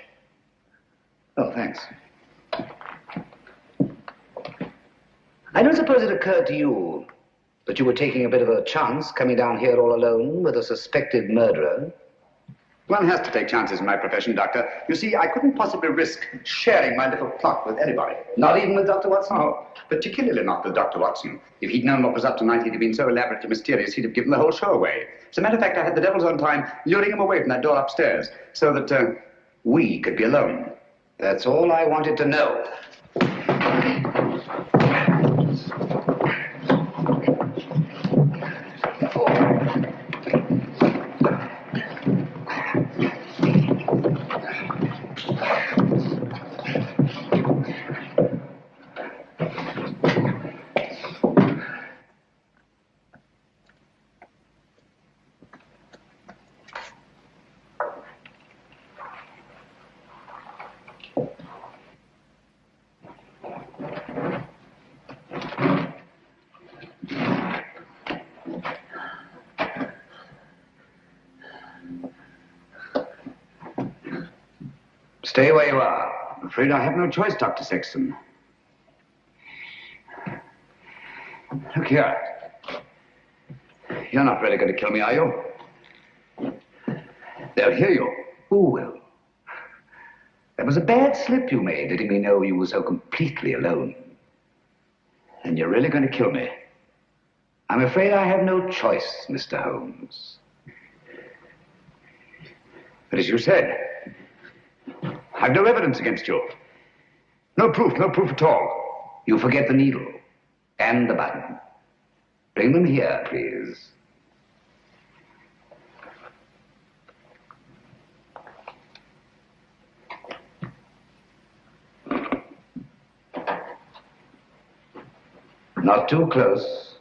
S5: Oh, thanks. I don't suppose it occurred to you that you were taking a bit of a chance coming down here all alone with a suspected murderer.
S10: One has to take chances in my profession, Doctor. You see, I couldn't possibly risk sharing my little plot with anybody.
S5: Not even with Dr. Watson?
S10: Oh, particularly not with Dr. Watson. If he'd known what was up tonight, he'd have been so elaborately mysterious, he'd have given the whole show away. As a matter of fact, I had the devil's own time luring him away from that door upstairs so that we could be alone.
S5: That's all I wanted to know.
S10: Stay where you are. I'm afraid I have no choice, Dr. Sexton. Look here. You're not really going to kill me, are you? They'll hear you.
S5: Who will?
S10: That was a bad slip you made, letting me know you were so completely alone. And you're really going to kill me. I'm afraid I have no choice, Mr. Holmes. But as you said, I've no evidence against you. No proof at all. You forget the needle and the button. Bring them here, please. Not too close.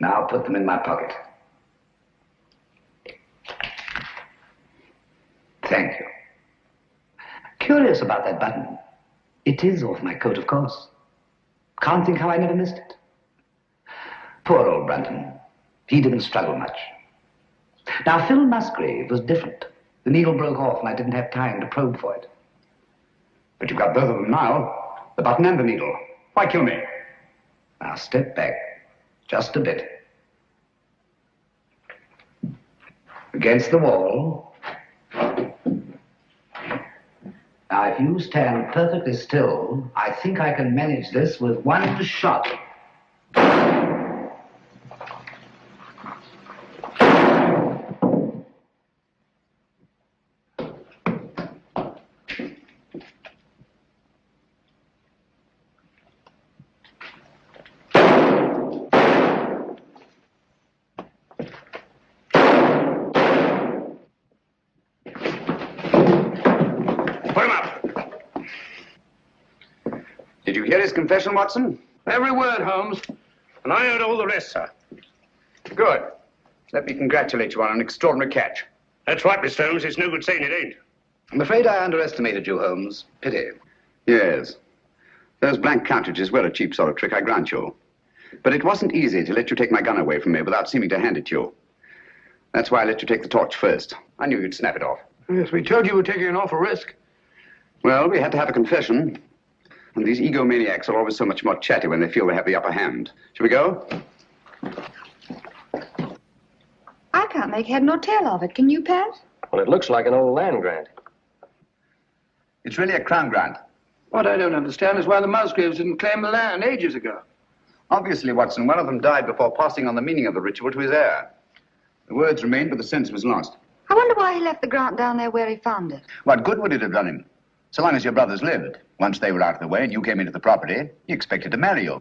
S10: Now put them in my pocket. Thank you. Curious about that button. It is off my coat, of course. Can't think how I never missed it. Poor old Brunton. He didn't struggle much. Now, Phil Musgrave was different. The needle broke off and I didn't have time to probe for it. But you've got both of them now. The button and the needle. Why kill me? Now step back. Just a bit. Against the wall. Now, if you stand perfectly still, I think I can manage this with one shot. Did you hear his confession, Watson?
S11: Every word, Holmes. And I heard all the rest, sir.
S10: Good. Let me congratulate you on an extraordinary catch.
S11: That's right, Mr. Holmes. It's no good saying it ain't.
S10: I'm afraid I underestimated you, Holmes. Pity. Yes. Those blank cartridges were a cheap sort of trick, I grant you. But it wasn't easy to let you take my gun away from me without seeming to hand it to you. That's why I let you take the torch first. I knew you'd snap it off.
S8: Yes, we told you we're taking an awful risk.
S10: Well, we had to have a confession. And these egomaniacs are always so much more chatty when they feel they have the upper hand. Shall we go?
S6: I can't make head nor tail of it. Can you, Pat?
S13: Well, it looks like an old land grant.
S10: It's really a crown grant.
S8: What I don't understand is why the Musgraves didn't claim the land ages ago.
S10: Obviously, Watson, one of them died before passing on the meaning of the ritual to his heir. The words remained, but the sense was lost.
S6: I wonder why he left the grant down there where he found it.
S10: What good would it have done him? So long as your brothers lived. Once they were out of the way and you came into the property, he expected to marry you.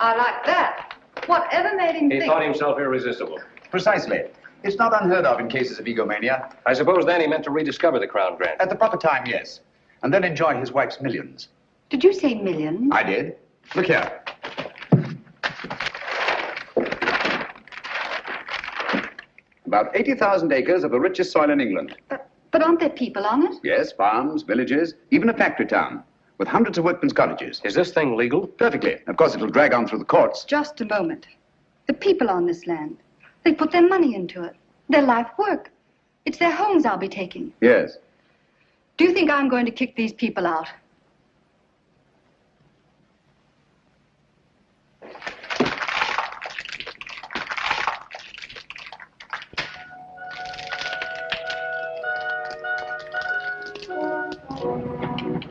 S6: I like that. Whatever made him
S13: He
S6: think...
S13: thought himself irresistible.
S10: Precisely. It's not unheard of in cases of egomania.
S13: I suppose then he meant to rediscover the crown grant.
S10: At the proper time, yes. And then enjoy his wife's millions.
S6: Did you say millions?
S10: I did. Look here. About 80,000 acres of the richest soil in England.
S6: But aren't there people on it?
S10: Yes, farms, villages, even a factory town, with hundreds of workmen's cottages.
S13: Is this thing legal?
S10: Perfectly. Of course, it'll drag on through the courts.
S6: Just a moment. The people on this land, they put their money into it, their life work. It's their homes I'll be taking.
S10: Yes.
S6: Do you think I'm going to kick these people out?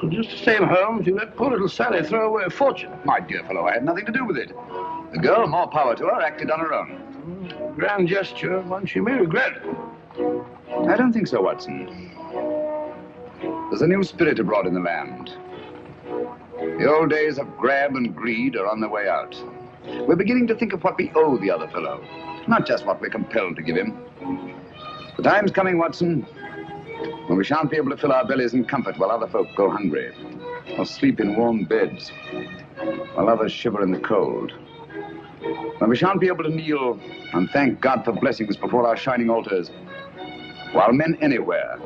S8: Well, just the same, Holmes, you let poor little Sally throw away a fortune.
S10: My dear fellow, I had nothing to do with it. The girl, more power to her, acted on her own.
S8: Grand gesture, one she may regret.
S10: I don't think so, Watson. There's a new spirit abroad in the land. The old days of grab and greed are on their way out. We're beginning to think of what we owe the other fellow, not just what we're compelled to give him. The time's coming, Watson, when we shan't be able to fill our bellies in comfort while other folk go hungry, or sleep in warm beds while others shiver in the cold. When we shan't be able to kneel and thank God for blessings before our shining altars, while men anywhere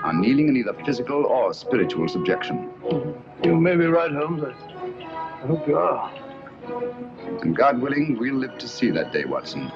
S10: are kneeling in either physical or spiritual subjection.
S8: You may be right, Holmes. I hope you are.
S10: And God willing, we'll live to see that day, Watson.